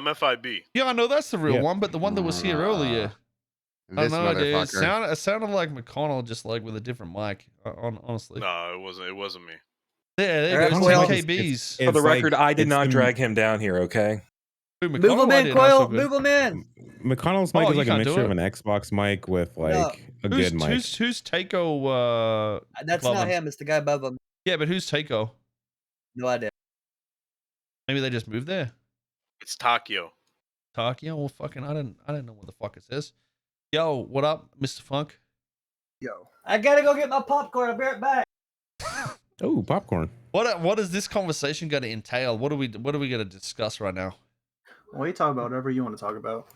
I'm FIB. Yeah, I know that's the real Yeah. one, but the one that was here earlier. I don't This know, dude. motherfucker. It sounded like McConnell, just like with a different mic. Honestly. No, it wasn't. It wasn't me. There Alright, goes well, two KBs. It's For the record, like- I did it's not the- drag him down here, okay? Dude, Move McConnell, him I in, did not so Koil. good. Move him in. McConnell's mic Oh, is you like a can't do mixture it? of an Xbox mic with like a good mic. Who's Takeo? That's Clubbing? not him. It's the guy above him. Yeah, but who's Takeo? No idea. Maybe they just moved there. It's Takio. Takeo? Well, fucking, I didn't know what the fuck it says. Yo, what up, Mr. Funk? Yo. I gotta go get my popcorn. I'll be right back. Oh, popcorn. What is this conversation going to entail? What are we going to discuss right now? Well, you talk about whatever you want to talk about.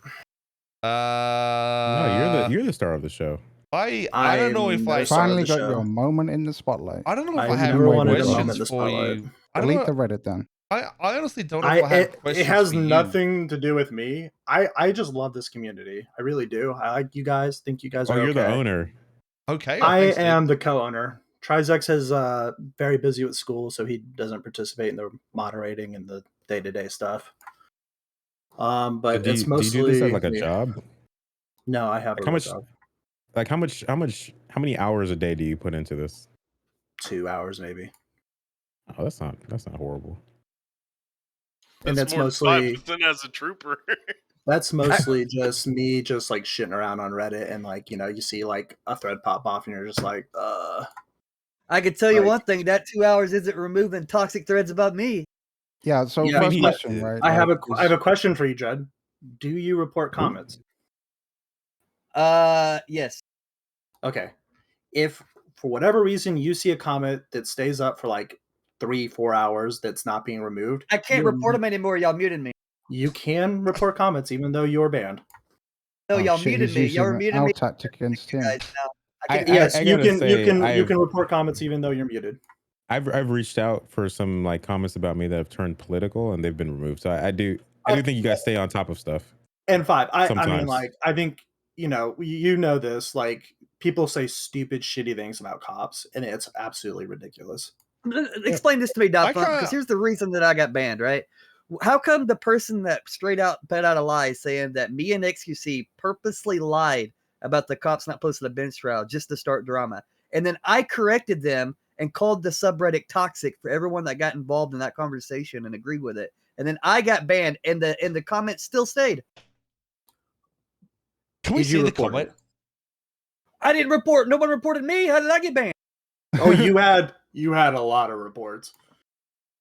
No, you're the star of the show. I don't know if I finally got your moment in the spotlight. I don't know if I I have never wanted a moment in questions the for spotlight. you. I don't Delete know. the Reddit then. I honestly don't know if I have questions. It has for you. nothing to do with me. I just love this community. I really do. I like you guys. Think you guys are you're okay. the owner. Okay. I am the co-owner. Trizex is very busy with school, so he doesn't participate in the moderating and the day-to-day stuff. But it's mostly. Do you do this as like a job? No, I have Like a job. Like how many hours a day do you put into this? 2 hours maybe. Oh, that's not horrible. And that's more mostly than as a trooper. That's mostly just me just like shitting around on Reddit and like, you know, you see like a thread pop off and you're just like, I can tell you Like- one thing. That 2 hours isn't removing toxic threads about me. Yeah, so Yeah, first he- question, right? I have like, a question for you, Jed. Do you report comments? Yes. Okay. If for whatever reason you see a comment that stays up for like 3-4 hours that's not being removed, I can't report them anymore. Y'all muted me. you can report comments even though you're banned. No, oh, y'all shit, muted he's me. using Y'all were an muted L me. tactic against him. Guys, now. Yes, you gotta can say, you can report comments even though you're muted. I've reached out for some like comments about me that have turned political and they've been removed. So I do think you guys stay on top of stuff. And I mean, Sometimes. like, I think, you know this, like, people say stupid, shitty things about cops, and it's absolutely ridiculous. Explain this to me, Doc, kinda- because here's the reason that I got banned, right? How come the person that straight out bet out a lie saying that me and XQC purposely lied about the cops not posting a bench trial just to start drama? And then I corrected them and called the subreddit toxic for everyone that got involved in that conversation and agreed with it. And then I got banned, and the comments still stayed. Can we Did you see the report comment? it? I didn't report. No one reported me. How did I get banned? Oh, you had a lot of reports.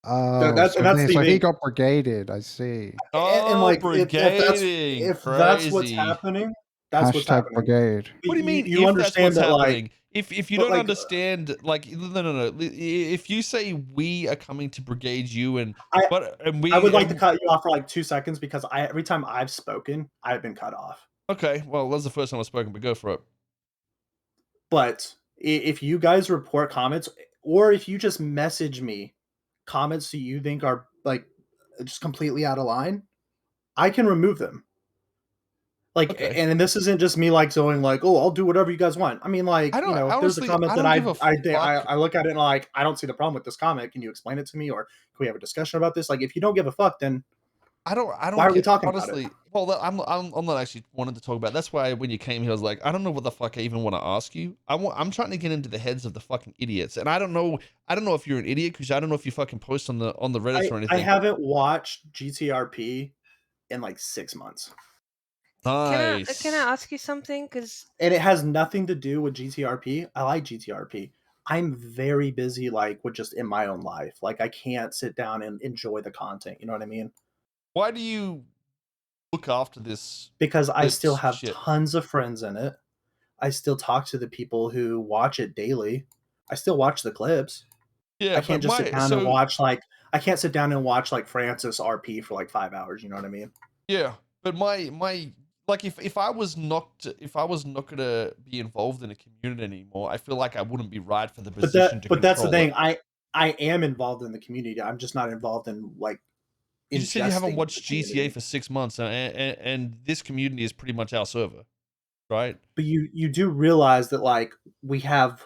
Oh, that's so, the so he thing. got brigaded. I see. And like, brigading. if that's what's Crazy. happening, that's what's Hashtag happening. brigade. What do you mean? You if understand that's that, what's like, happening? If you but, don't like, understand, like no. If you say we are coming to brigade you, and I would like to cut you off for like 2 seconds because every time I've spoken, I've been cut off. Okay, well, that's the first time I've spoken, but go for it. But if you guys report comments, or if you just message me comments that you think are like just completely out of line, I can remove them. Like, Okay. and this isn't just me like going like, oh, I'll do whatever you guys want. I mean, like, I don't- if there's a honestly, comment I that don't give a I look at it and like, I don't see the problem with this comment. Can you explain it to me, or can we have a discussion about this? Like, if you don't give a fuck, then I don't. Why are we talking about honestly, well, I'm not actually wanting to talk about. That's why when you came here, I was like, I don't know what the fuck I even want to ask you. I'm trying to get into the heads of the fucking idiots, and I don't know if you're an idiot because I don't know if you fucking post on the Reddit or anything. I haven't watched GTRP in like 6 months. Nice. Can I ask you something? Because And it has nothing to do with GTRP. I like GTRP. I'm very busy, like, with just in my own life. Like, I can't sit down and enjoy the content. You know what I mean? Why do you look after this? Because I Clipz still have shit? tons of friends in it. I still talk to the people who watch it daily. I still watch the clips. Yeah, I can't but just sit down and so- watch I can't sit down and watch like Francis RP for like 5 hours. You know what I mean? Yeah, but my like if I was not gonna be involved in a community anymore, I feel like I wouldn't be right for the position to But that's the control thing. it. I am involved in the community. I'm just not involved in like. You said you haven't ingesting watched the GTA community. for 6 months, and this community is pretty much our server, right? But you do realize that like we have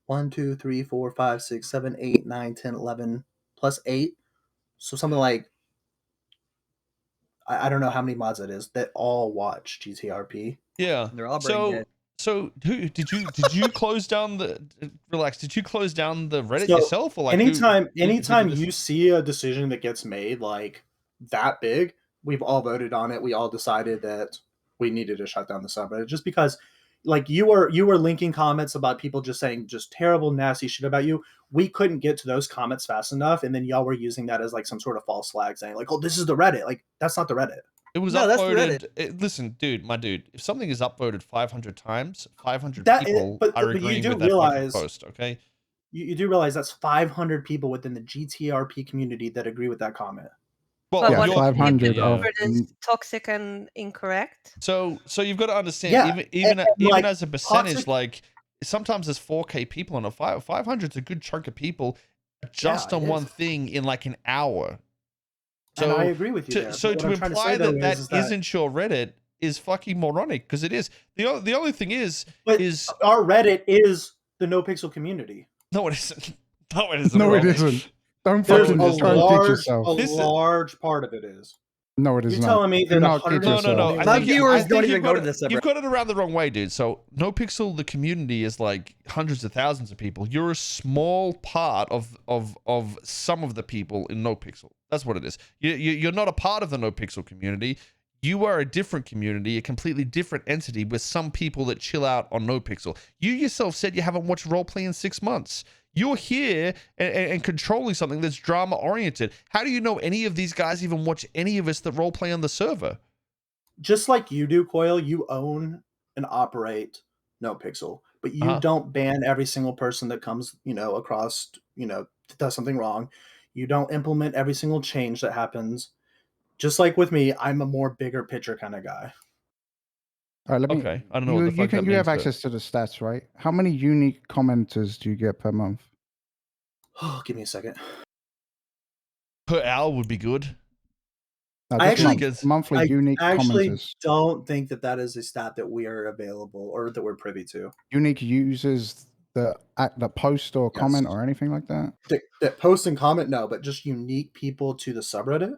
1, 2, 3, 4, 5, 6, 7, 8, 9, 10, 11 plus 8, so something like I don't know how many mods that is that all watch GTRP. Yeah. They're all brain dead. So who did you close down the relax? Did you close down the Reddit So, yourself, or like anytime who did this? you see a decision that gets made like that big, we've all voted on it. We all decided that we needed to shut down the subreddit just because like you were linking comments about people just saying just terrible nasty shit about you. We couldn't get to those comments fast enough, and then y'all were using that as like some sort of false flag saying like, oh, this is the Reddit. Like that's not the Reddit. It was No, that's the upvoted. Listen, dude, my dude, if something is upvoted 500 times, 500 That is- people but are you agreeing do with that realize- fucking post, okay? You do realize that's 500 people within the GTRP community that agree with that comment. Well, But Yeah, what you're- 500 yeah. of- It is toxic and incorrect. So you've got to understand, Yeah, even like, as a percentage, toxic- like sometimes there's 4K people on a 500 is a good chunk of people just Yeah, on it one is. thing in like an hour. And I agree with you there. So But to what I'm trying imply say, that though, that is isn't your Reddit is fucking moronic because it is. The only thing is But our Reddit is the NoPixel community. no, it isn't. No, it isn't. No, it Rob. isn't. Don't There's fucking a try and teach large, yourself. large part of it is. No, it is You're not. telling me Do that not 100 kid No, yourself. I My think viewers don't you've even got go to it- the subreddit. You've got it around the wrong way, dude. So NoPixel, the community is like hundreds of thousands of people. You're a small part of some of the people in NoPixel. That's what it is. You're not a part of the NoPixel community. You are a different community, a completely different entity with some people that chill out on NoPixel. You yourself said you haven't watched roleplay in 6 months. You're here and controlling something that's drama oriented. How do you know any of these guys even watch any of us that roleplay on the server? Just like you do, Koil, you own and operate NoPixel, but you don't ban every single person that comes, across, does something wrong. You don't implement every single change that happens. Just like with me, I'm a more bigger picture kind of guy. All right, let me. Okay, I don't know what the fuck that You have means, but- access to the stats, right? How many unique commenters do you get per month? Oh, give me a second. Per hour would be good. No, I just actually- monthly unique I actually commenters. don't think that is a stat that we are available or that we're privy to. Unique users that post or Yes. comment or anything like that. That post and comment, no, but just unique people to the subreddit.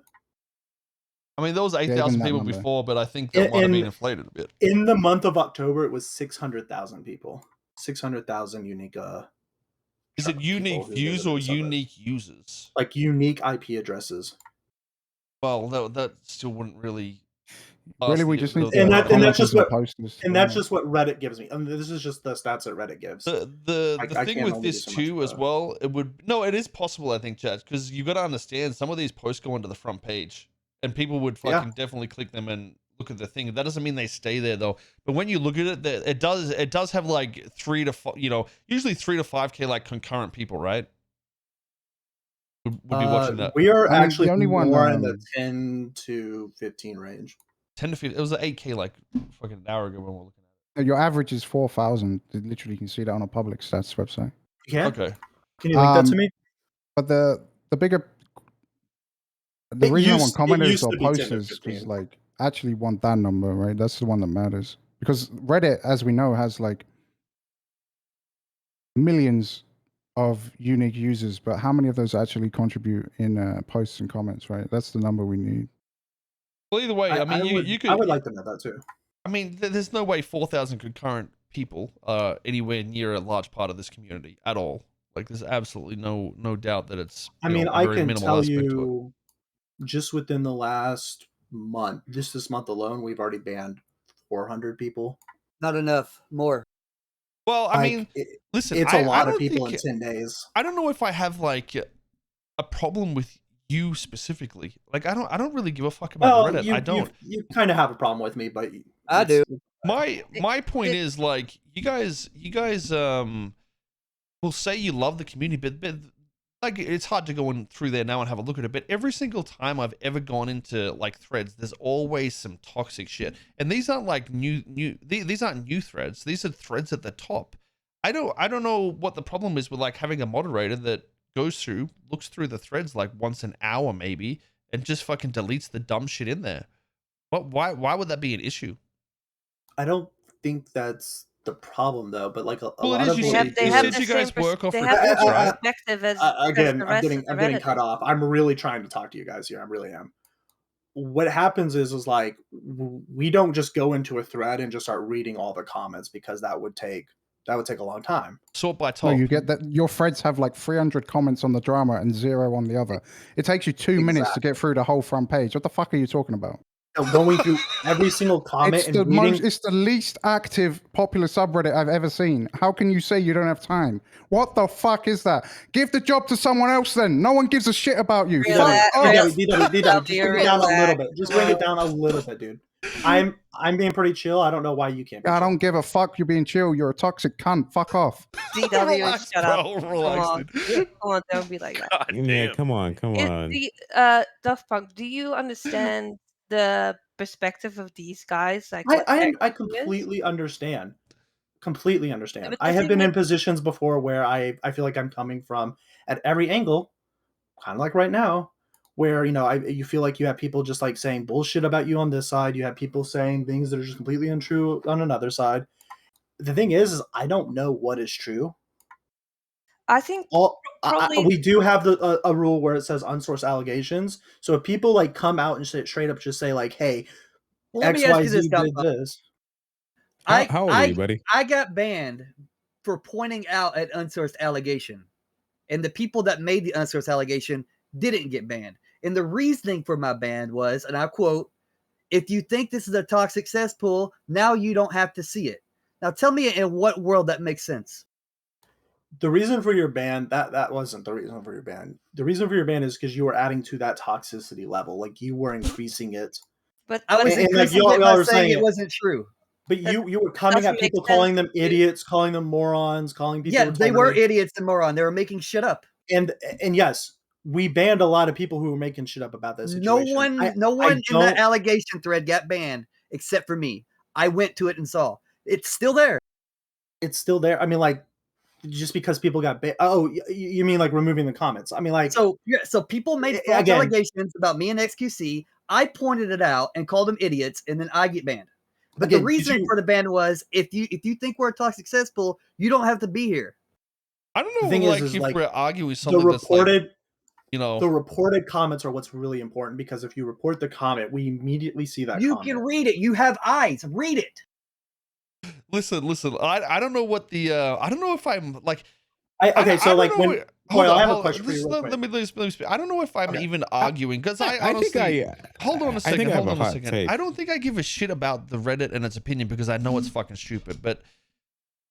I mean, there was even 8,000 that people number. before, but I think that might have been inflated a bit. In the month of October, it was 600,000 people. 600,000 unique. Is it people unique who views visit or the subreddit. unique users? Like unique IP addresses. Well, that still wouldn't really. Really, we just need to And have that's commenters just and what- posters to And do that's it. just what Reddit gives me. I mean, this is just the stats that Reddit gives. The I thing can't with only do this so much too, as about it. well, it is possible, I think, Chad, because you got to understand some of these posts go onto the front page, and people would Yeah. fucking definitely click them and look at the thing. That doesn't mean they stay there though. But when you look at it, it does have like 3 to 5, usually 3 to 5K like concurrent people, right? Would be watching that. We are I mean, actually the only one, more in the 10 to 15 range. 10 to 15. It was an 8K like fucking an hour ago when we were looking Your average is 4,000. Literally, you can see that on a public stats website. Yeah. at it. Okay. Can you link that to Um, me? But the reason I want used commenters to or be 10 to posters is 15. like I actually want that number, right? That's the one that matters because Reddit, as we know, has like millions of unique users, but how many of those actually contribute in posts and comments, right? That's the number we need. Well, either way, I mean, you could. I would like to know that too. I mean, there's no way 4,000 concurrent people are anywhere near a large part of this community at all. Like, there's absolutely no doubt that it's. I you mean, know, a I very can minimal tell aspect to it. you just within the last month, just this month alone, we've already banned 400 people. Not enough. More. Well, I Like, mean, listen, it's a a lot of people in 10 days. I don't know if I have like a problem with you specifically. Like, I don't really give a fuck about Reddit. I don't. You kind of have a problem with me, but I do. My point is like you guys will say you love the community, but like it's hard to go in through there now and have a look at it. But every single time I've ever gone into like threads, there's always some toxic shit, and these aren't like these aren't new threads. These are threads at the top. I don't know what the problem is with like having a moderator that goes through, looks through the threads like once an hour maybe, and just fucking deletes the dumb shit in there. Why would that be an issue? I don't think that's the problem though. But like a Well, lot it is. of You what said- we They you do- have said the you guys same work off they with have the threads, same right? perspective as again, the I'm rest getting of the I'm Reddit. getting cut off. I'm really trying to talk to you guys here. I really am. what happens is like we don't just go into a thread and just start reading all the comments because that would take a long time. Sort by No, top. you get that your threads have like 300 comments on the drama and 0 on the other. It takes you 2 minutes to get through the whole front page. What the fuck are you talking about? Going through every single comment It's it's the least active popular subreddit I've ever seen. How can you say you don't have time? What the fuck is that? Give the job to someone else then. No one gives a shit about you. Relax, Fuck off. DW, just bring it down a little bit. Just bring it down a little bit, dude. I'm being pretty chill. I don't know why you can't. I don't give a fuck. You're being chill. You're a toxic cunt. Fuck off. DW, Relax, shut up. bro, Come relax, on. dude. Come on, don't be like that. God Yeah, damn. come on. Daft Punk, do you understand the perspective of these guys? Like, what I their issue is? completely understand. Completely understand. But the I have thing been in is- positions before where I feel like I'm coming from at every angle, kind of like right now, where you feel like you have people just like saying bullshit about you on this side. You have people saying things that are just completely untrue on another side. The thing is I don't know what is true. I think probably We do have a rule where it says unsourced allegations. So if people like come out and straight up just say like, "Hey, Well, let me ask you XYZ this, did Daft Punk. this," How old are you, buddy? I got banned for pointing out an unsourced allegation, and the people that made the unsourced allegation didn't get banned. And the reasoning for my ban was, and I quote, "If you think this is a toxic cesspool, now you don't have to see it." Now tell me in what world that makes sense. The reason for your ban that wasn't the reason for your ban. The reason for your ban is because you were adding to that toxicity level, like you were increasing it. but I was And, like, increasing y'all it by are saying saying it it. wasn't true. But you were coming doesn't at make people, sense. calling them idiots, calling them morons, calling people. Yeah, they were retarded. idiots and morons. They were making shit up. And yes, we banned a lot of people who were making shit up about that situation. No one in that don't- allegation thread got banned except for me. I went to it and saw. It's still there. It's still there. I mean, like, just because people got banned. Oh, you mean like removing the comments? I mean, like, So people made false Again. allegations about me and XQC. I pointed it out and called them idiots, and then I get banned. But Again, the did reason you- for the ban was if you think we're a toxic cesspool, you don't have to be here. I don't know, The thing like, is if like, we're arguing the something that's like, reported you the reported comments are what's really important, because if you report the comment, we immediately see that You comment. can read it. You have eyes. Read it. listen. I don't know what the I don't know if I'm like. Okay, so don't like know when what- hold Coil, on, I have a hold on. question for you. Real Let quick. me speak. I don't know if I'm Okay. even arguing because I think honestly. Hold on a second. I think I have Hold a on a hot second. take. I don't think I give a shit about the Reddit and its opinion because I know it's fucking stupid. But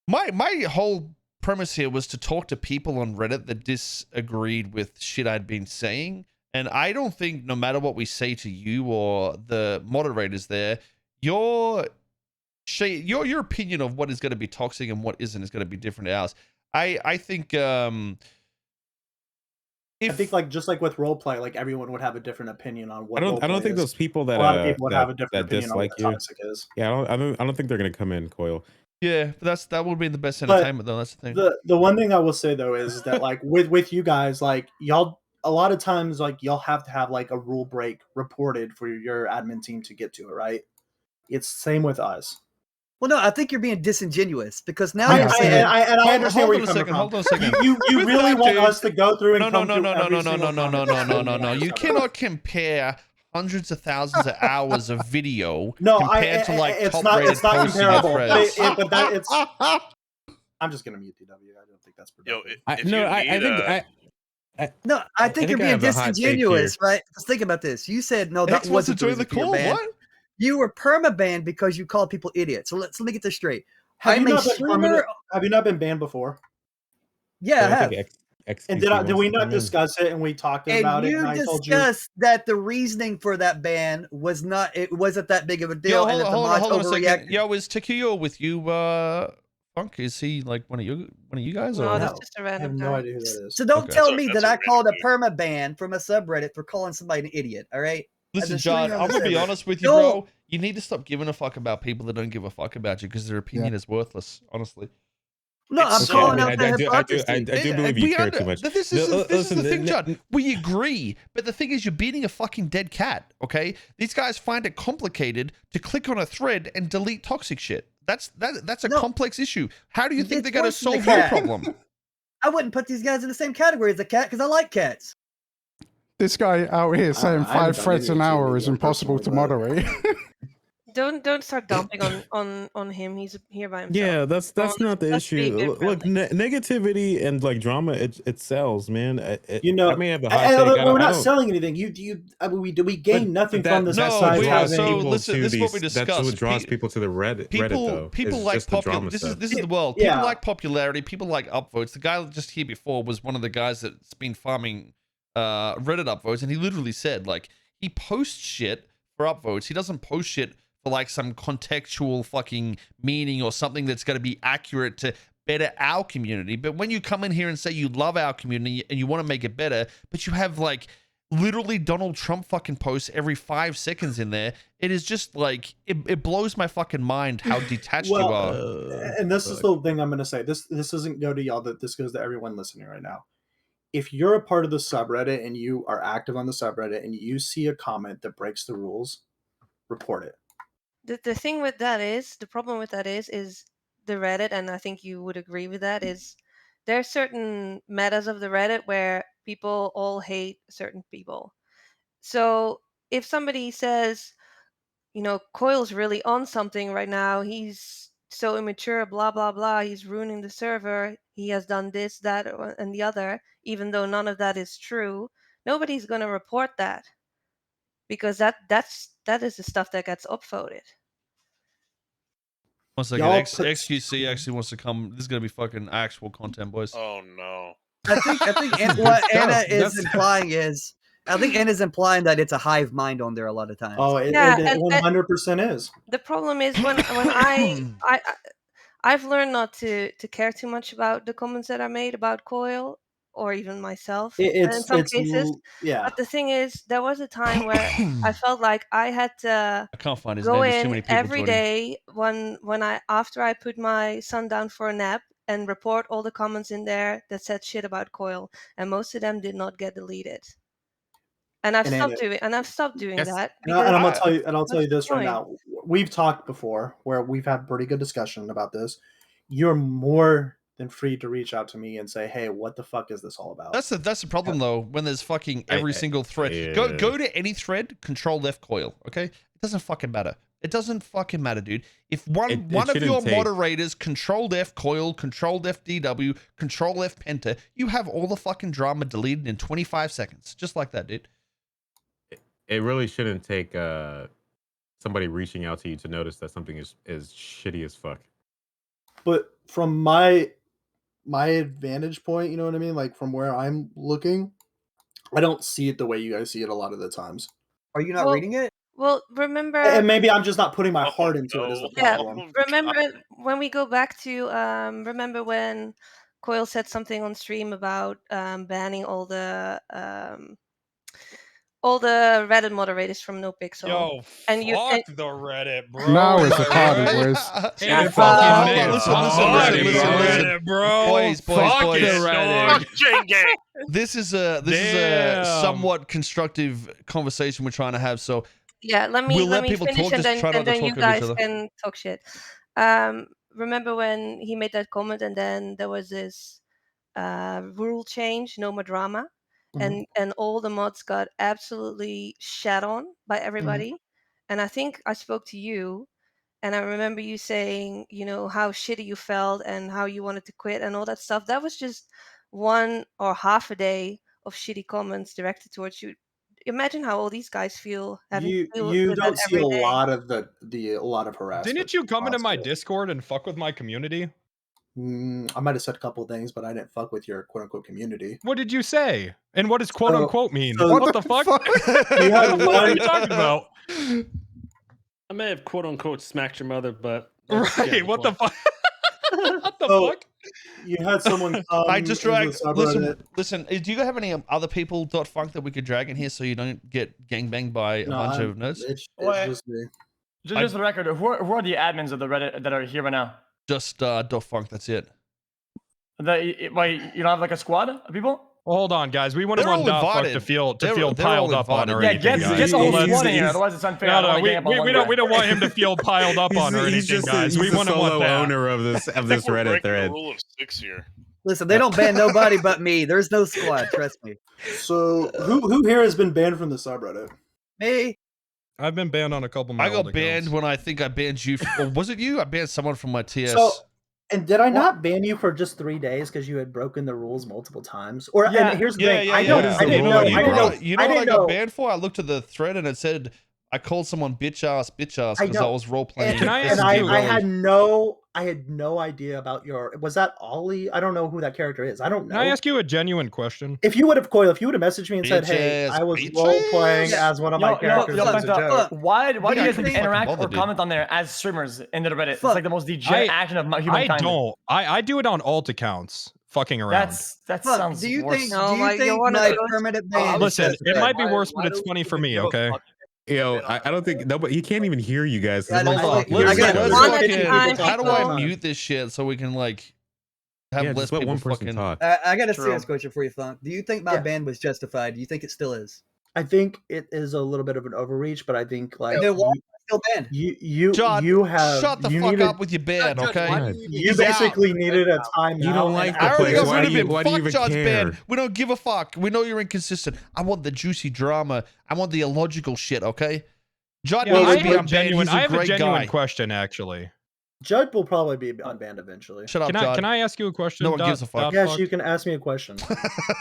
my whole premise here was to talk to people on Reddit that disagreed with shit I'd been saying. And I don't think no matter what we say to you or the moderators there, your opinion of what is going to be toxic and what isn't is going to be different to ours. I think I think like just like with roleplay, like everyone would have a different opinion on what. I don't think roleplay those is. people A that lot of people would have a that different opinion on dislike what you. toxic is. Yeah, I don't think they're gonna come in, Coil. yeah, but that would be the best But entertainment though. That's the thing. The one thing I will say though is that like with you guys, like y'all, a lot of times like y'all have to have like a rule break reported for your admin team to get to it, right? It's same with us. Well, no, I think you're being disingenuous because now I you're saying understand where you're coming from. Hold on a second. You With really that, want dude. us to go through and No. come through every single comment. You cannot compare hundreds of thousands of hours of video No, compared to like it's top not rated posts in your comparable. threads. But that it's. I'm just gonna mute DW. I don't think that's Yo, productive. if you need, no. I think you're think I being have a hot take disingenuous, here. right? Let's think about this. You said no, that X wants to wasn't the join the reason for your call. ban. What? You were perma-banned because you called people idiots. So let me get this straight. Have you I'm a not been streamer. permanent- Have you not been banned before? Yeah, I have. And did we not discuss it and we talked about it? You And I told you. discussed that the reasoning for that ban wasn't that big of a deal. Yo, and that the hold mods on a second. overreacted. Yo, is Takuyo with you, Funk? Is he like one of you guys? No, Or? that's No, just a I have random no guy. idea who that is. So don't Okay. tell So me that's that a I called a random perma ban from a subreddit for calling somebody an idiot. All right. Listen, a John, streamer on I'm the gonna be server. honest with you, No. bro. You need to stop giving a fuck about people that don't give a fuck about you because their opinion is worthless. Honestly. No, I'm It's calling so- out the hypocrisy. I do believe you care too much. This is Listen, the thing, John. We agree, but the thing is, you're beating a fucking dead cat. Okay, these guys find it complicated to click on a thread and delete toxic shit. That's a No. complex issue. How do you think It's they're gonna worse than the solve your cat. problem? I wouldn't put these guys in the same category as a cat because I like cats. This guy out here saying I haven't 5 done threads any an of hour TV is impossible to personally, moderate. Don't start dumping on him. He's here by himself. Yeah, that's Come on, not the let's be issue. good Look, friendly. negativity and like drama, it sells, man. You know, I may have the hot take. we're I not don't. selling anything. I mean, we gain nothing from this that's besides what having. so people listen, to this is what we these- discussed. That's what draws people to the Reddit. Though. People is like just the popular. drama This stuff. is the world. Yeah. People like popularity. People like upvotes. The guy just here before was one of the guys that's been farming Reddit upvotes, and he literally said like he posts shit for upvotes. He doesn't post shit for like some contextual fucking meaning or something that's going to be accurate to better our community. But when you come in here and say you love our community and you want to make it better, but you have like literally Donald Trump fucking posts every 5 seconds in there, it is just like it blows my fucking mind how detached you are. And this is the thing I'm going to say. This doesn't go to y'all. This goes to everyone listening right now. If you're a part of the subreddit and you are active on the subreddit and you see a comment that breaks the rules, report it. The thing with that is, the problem with that is the Reddit, and I think you would agree with that, is there are certain metas of the Reddit where people all hate certain people. So if somebody says, you know, Koil's really on something right now, he's so immature, blah, blah, blah, he's ruining the server, he has done this, that, and the other, even though none of that is true, nobody's going to report that. Because that is the stuff that gets upvoted. One second, Y'all XQC actually wants to come. This is gonna be fucking actual content, boys. Oh no. I think what Anna is implying is, I think Anna's implying that it's a hive mind on there a lot of times. Oh, it Yeah, 100% is. The problem is when I've learned not to care too much about the comments that are made about Koil or even myself in some cases. Yeah. But the thing is, there was a time where I felt like I had to I can't find his go name. There's too in many people every joining. day when after I put my son down for a nap and report all the comments in there that said shit about Koil, and most of them did not get deleted. And I've stopped doing that. And I'll tell you this right now. We've talked before where we've had pretty good discussion about this. You're more than free to reach out to me and say, "Hey, what the fuck is this all about?" That's the problem though. When there's fucking every single thread, go to any thread, Control Left Koil. Okay, it doesn't fucking matter. It doesn't fucking matter, dude. If one of your moderators Control F Koil, Control F DW, Control F Penta, you have all the fucking drama deleted in 25 seconds, just like that, dude. It really shouldn't take somebody reaching out to you to notice that something is shitty as fuck. But from my vantage point, you know what I mean? Like from where I'm looking, I don't see it the way you guys see it a lot of the times. Are you not reading it? Well, remember, and maybe I'm just not putting my heart into it. Is the problem? Remember when we go back to remember when Koil said something on stream about banning all the Reddit moderators from NoPixel. Yo, and fuck the Reddit, bro. Now it's a party, boys. Listen, boys. Fuck the Reddit. Chang Gang. This is a somewhat constructive conversation we're trying to have. So yeah, let me people finish, talk, and then you guys can talk shit. Remember when he made that comment, and then there was this rule change, no more drama. And all the mods got absolutely shat on by everybody. And I think I spoke to you, and I remember you saying, you know, how shitty you felt and how you wanted to quit and all that stuff. That was just one or half a day of shitty comments directed towards you. Imagine how all these guys feel. You don't see a lot of a lot of harassment. Didn't you come into my Discord and fuck with my community? I might have said a couple of things, but I didn't fuck with your quote unquote community. What did you say? And what does quote unquote mean? So what the fuck? What are you talking about? I may have quote unquote smacked your mother, but right. What the fuck? What the fuck? You had someone. I just dragged. Listen. Do you have any other people .funk that we could drag in here so you don't get gangbanged by a bunch of nerds? It's just me. Just for the record, who are the admins of the Reddit that are here right now? Just .funk. That's it. Wait, you don't have like a squad of people? Well, hold on, guys. We wouldn't want .fuck to feel piled up on or anything. Get the whole squad in here, otherwise it's unfair. No, we don't want him to feel piled up on or anything, guys. We wouldn't want that. Owner of this Reddit thread. Rule of 6 here. Listen, they don't ban nobody but me. There's no squad. Trust me. So who here has been banned from the subreddit? Me. I've been banned on a couple of my I got old banned accounts. when I think I banned you. Or was it you? I banned someone from my TS. So, and did I not ban you for just 3 days because you had broken the rules multiple times? Or and here's the thing, I didn't know. You know what I got banned for? I looked at the thread and it said I called someone bitch ass because I was role playing. I had no idea about was that Ollie? I don't know who that character is. I don't know. Can I ask you a genuine question? If you would have messaged me and said, "Hey, I was role playing as one of my characters," why do you guys interact or comment on there as streamers in the Reddit? It's like the most degenerate action of humankind. I don't. I do it on alt accounts. Fucking around. That sounds. Do you worse. think? Do you think my permanent ban? Listen, it might be worse, but it's funny for me. Okay. Yo, I don't think nobody. He can't even hear you guys. How do I mute this shit so we can like have less people fucking talk? I got a serious question for you, Funk. Do you think my ban was justified? Do you think it still is? I think it is a little bit of an overreach, but I think like then why still banned? John, you have shut the fuck up with your ban, okay? You basically needed a time. You don't like the place. Why do you even care? We don't give a fuck. We know you're inconsistent. I want the juicy drama. I want the illogical shit, okay? John, I have a genuine question, actually. Judd will probably be unbanned eventually. Shut up, Judd. Can I ask you a question? No one gives a fuck. Yes, you can ask me a question.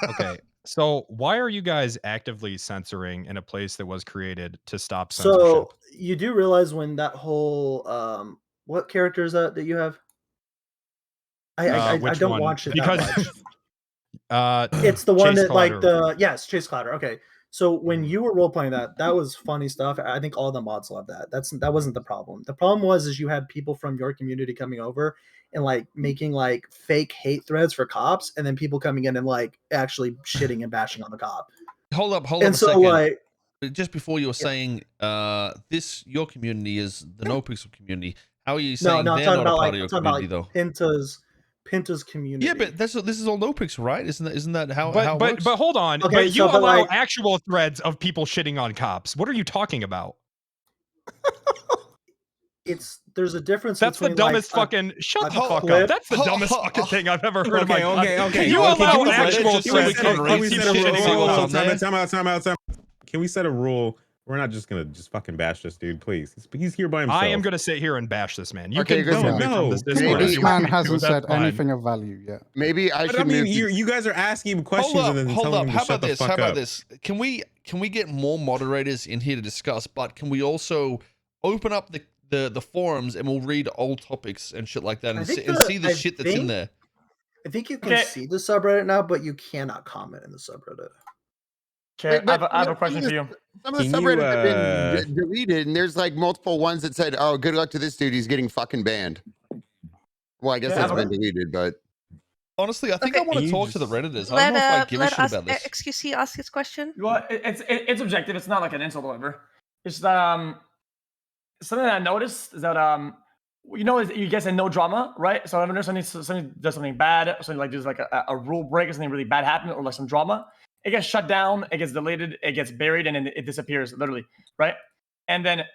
Okay, so why are you guys actively censoring in a place that was created to stop censorship? So you do realize when that whole what character is that you have? I don't watch it because that much. It's the one that Chase Clouder. Okay. So when you were role playing that was funny stuff. I think all the mods love that. That wasn't the problem. The problem was you had people from your community coming over and like making like fake hate threads for cops, and then people coming in and like actually shitting and bashing on the cop. Hold up a second. Just before you were saying your community is the NoPixel community. How are you saying they're not a part of your community though? Pinta's community. Yeah, but this is all NoPixel, right? Isn't that how it works? But hold on. Okay, but you allow actual threads of people shitting on cops. What are you talking about? There's a difference. That's the dumbest fucking. Shut the fuck up. That's the dumbest fucking thing I've ever heard of. Okay. You allow actual threads. Time out. Can we set a rule? We're not just gonna fucking bash this dude, please. He's here by himself. I am gonna sit here and bash this man. You Okay, can no. This man hasn't said anything of value yet. Maybe I should. You guys are asking him questions and then telling him to shut the fuck up. How about this? Can we get more moderators in here to discuss? But can we also open up the forums and we'll read old topics and shit like that and see the shit that's in there? I think you can see the subreddit now, but you cannot comment in the subreddit. Okay, I have a question for you. Some of the subreddits have been deleted, and there's like multiple ones that said, "Oh, good luck to this dude. He's getting fucking banned." Well, I guess that's been deleted, but honestly, I think I want to talk to the Redditors. I don't know if I give a shit about this. XQC ask his question. Well, it's objective. It's not like an insult or whatever. It's that something that I noticed is that you guys said no drama, right? So whenever somebody does something bad, something like there's like a rule break or something really bad happened, or like some drama. It gets shut down, it gets deleted, it gets buried, and then it disappears, literally, right? And then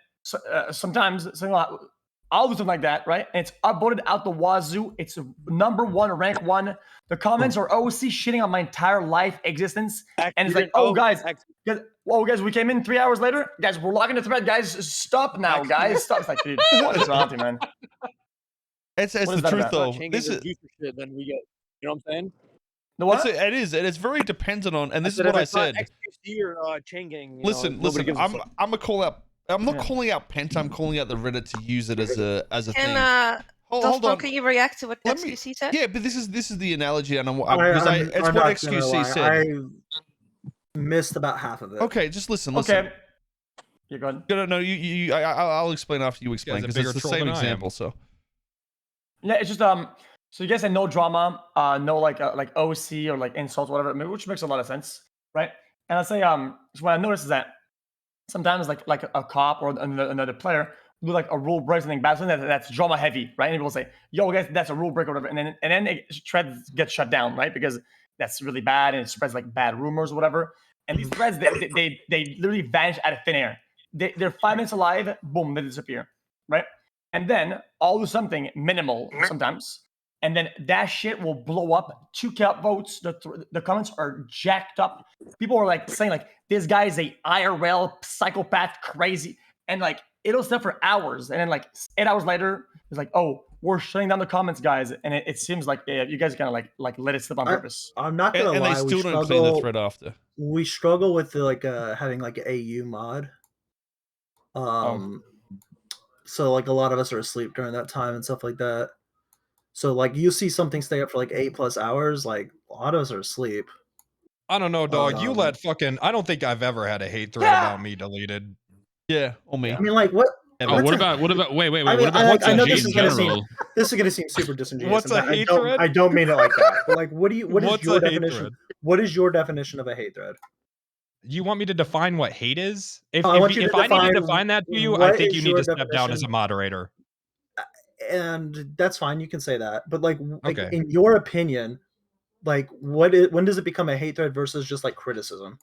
sometimes I'll do something like that, right? And it's upvoted out the wazoo. It's #1, rank 1. The comments are OC shitting on my entire life existence. And it's like, guys, we came in 3 hours later. Guys, we're locking the thread. Guys, stop now, guys. Stop. It's like, dude, what is wrong with you, man? It's the truth, though. This is shit, then we get, you know what I'm saying? No, what? It is. It is very dependent on, and this is what I said. XQC or Chang Gang. Listen. I'm gonna call out. I'm not calling out Penta. I'm calling out the Reddit to use it as a thing. Hold on. Can you react to what XQC said? Yeah, but this is the analogy, and it's what XQC said. I missed about half of it. Okay, just listen. Okay. You're good. No, I'll explain after you explain because it's the same example. So. Yeah, it's just So you guys said no drama, no like OC or like insults, whatever, which makes a lot of sense, right? And I'd say so what I noticed is that sometimes like a cop or another player will do like a rule break, something bad, something that's drama heavy, right? And people say, "Yo, guys, that's a rule break or whatever," and then threads get shut down, right? Because that's really bad and it spreads like bad rumors or whatever. And these threads they literally vanish out of thin air. They're 5 minutes alive, boom, they disappear, right? And then I'll do something minimal sometimes. and then that shit will blow up. 2K votes. The comments are jacked up. People are like saying like this guy is a IRL psychopath, crazy, and like it'll stay for hours, and then like 8 hours later, it's like, oh, we're shutting down the comments, guys, and it seems like you guys kind of like let it slip on purpose. I'm not gonna And lie, they still we don't struggle. clean the thread after. We struggle with the, like having like an AU mod. So like a lot of us are asleep during that time and stuff like that. So like you see something stay up for like 8+ hours, like a lot of us are asleep. I don't know, dog. You let fucking. I don't think I've ever had a hate thread about me deleted. Yeah, or me. I mean, like what? Oh, what about wait, I mean, what about what's I know in this is general? this is gonna seem super disingenuous. What's a hate thread? I don't mean it like that. But like, what is your definition? Thread? What is your definition of a hate thread? You want me to define what hate is? If I want you to I need to define define that to you, what I think is you need your to step down as a definition. moderator. And that's fine. You can say that. But like Okay. in your opinion, like when does it become a hate thread versus just like criticism?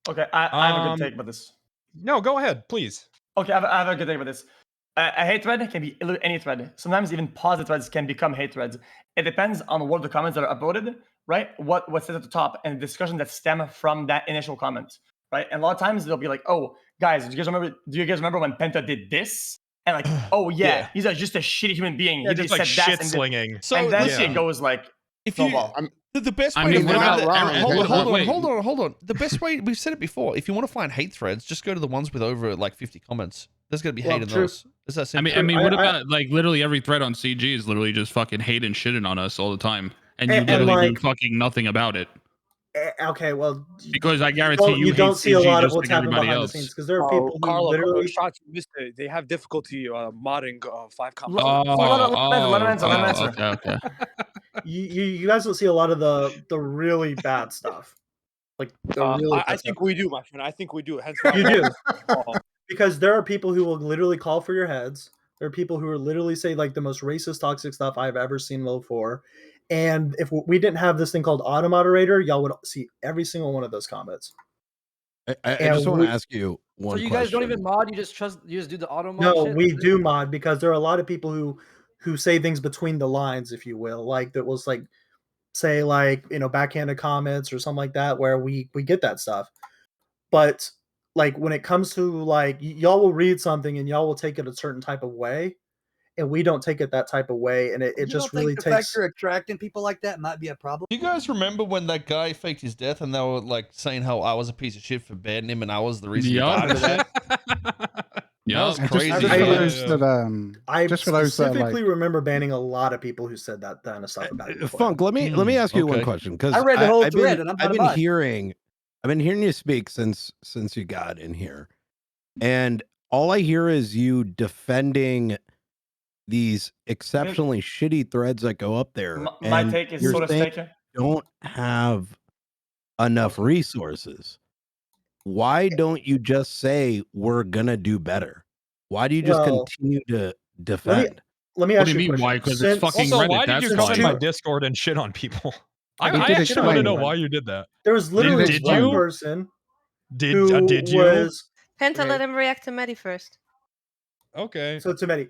Okay, I have a good take about this. No, go ahead, please. Okay, I have a good take about this. A hate thread can be any thread. Sometimes even positive threads can become hate threads. It depends on what the comments that are upvoted, right? What says at the top and the discussion that stem from that initial comment, right? And a lot of times they'll be like, "Oh, guys, do you guys remember when Penta did this?" And like, "Oh yeah, he's just a shitty human being. Yeah, he just just like said shit that slinging." And then it goes like, if you, snowball. the best I way mean, to what find about- hold on. The best way, we've said it before. If you want to find hate threads, just go to the ones with over like 50 comments. There's gonna be hate in those. Is that simple? I mean, what about like literally every thread on CG is literally just fucking hate and shitting on us all the time, and you literally do fucking nothing about it. Okay, well, because I guarantee you don't see a lot of what's happening behind the scenes because there are people who Carlo, literally shots you missed it. They have difficulty modding 5 comments. Let him answer. Okay. you guys will see a lot of the really bad stuff. Like the really I think we do, my friend. I think we do. Hence you do. Because there are people who will literally call for your heads. There are people who are literally say like the most racist, toxic stuff I've ever seen before. And if we didn't have this thing called auto moderator, y'all would see every single one of those comments. I just want to ask you one. So you guys don't even mod? You just do the auto mod? No, shit? we do mod because there are a lot of people who say things between the lines, if you will, like that was like say like backhanded comments or something like that, where we get that stuff. But like when it comes to like y'all will read something and y'all will take it a certain type of way, and we don't take it that type of way, and it just really the takes. fact you're attracting people like that might be a problem. Do you guys remember when that guy faked his death and they were like saying how I was a piece of shit for banning him and I was the reason he died of that? That was crazy. I just for those that, specifically remember banning a lot of people who said that kind of stuff about you. Funk, let me ask you one question because I read the whole I've thread been, and I've been hearing you speak since you got in here, and all I hear is you defending these exceptionally shitty threads that go up there. My and take is you're sort of saying staker. you don't have enough resources. Why don't you just say we're gonna do better? Why do you just continue to defend? Let me What ask do you you a mean? question. Why? Because it's fucking Also, Reddit. why did you That's come in why. my Discord and shit on people? I did actually want to explain know it. why you did that. There was literally Did one you? person. Did who you? Was, Penta, let him react to Maddie first. Okay. So to Mehdi,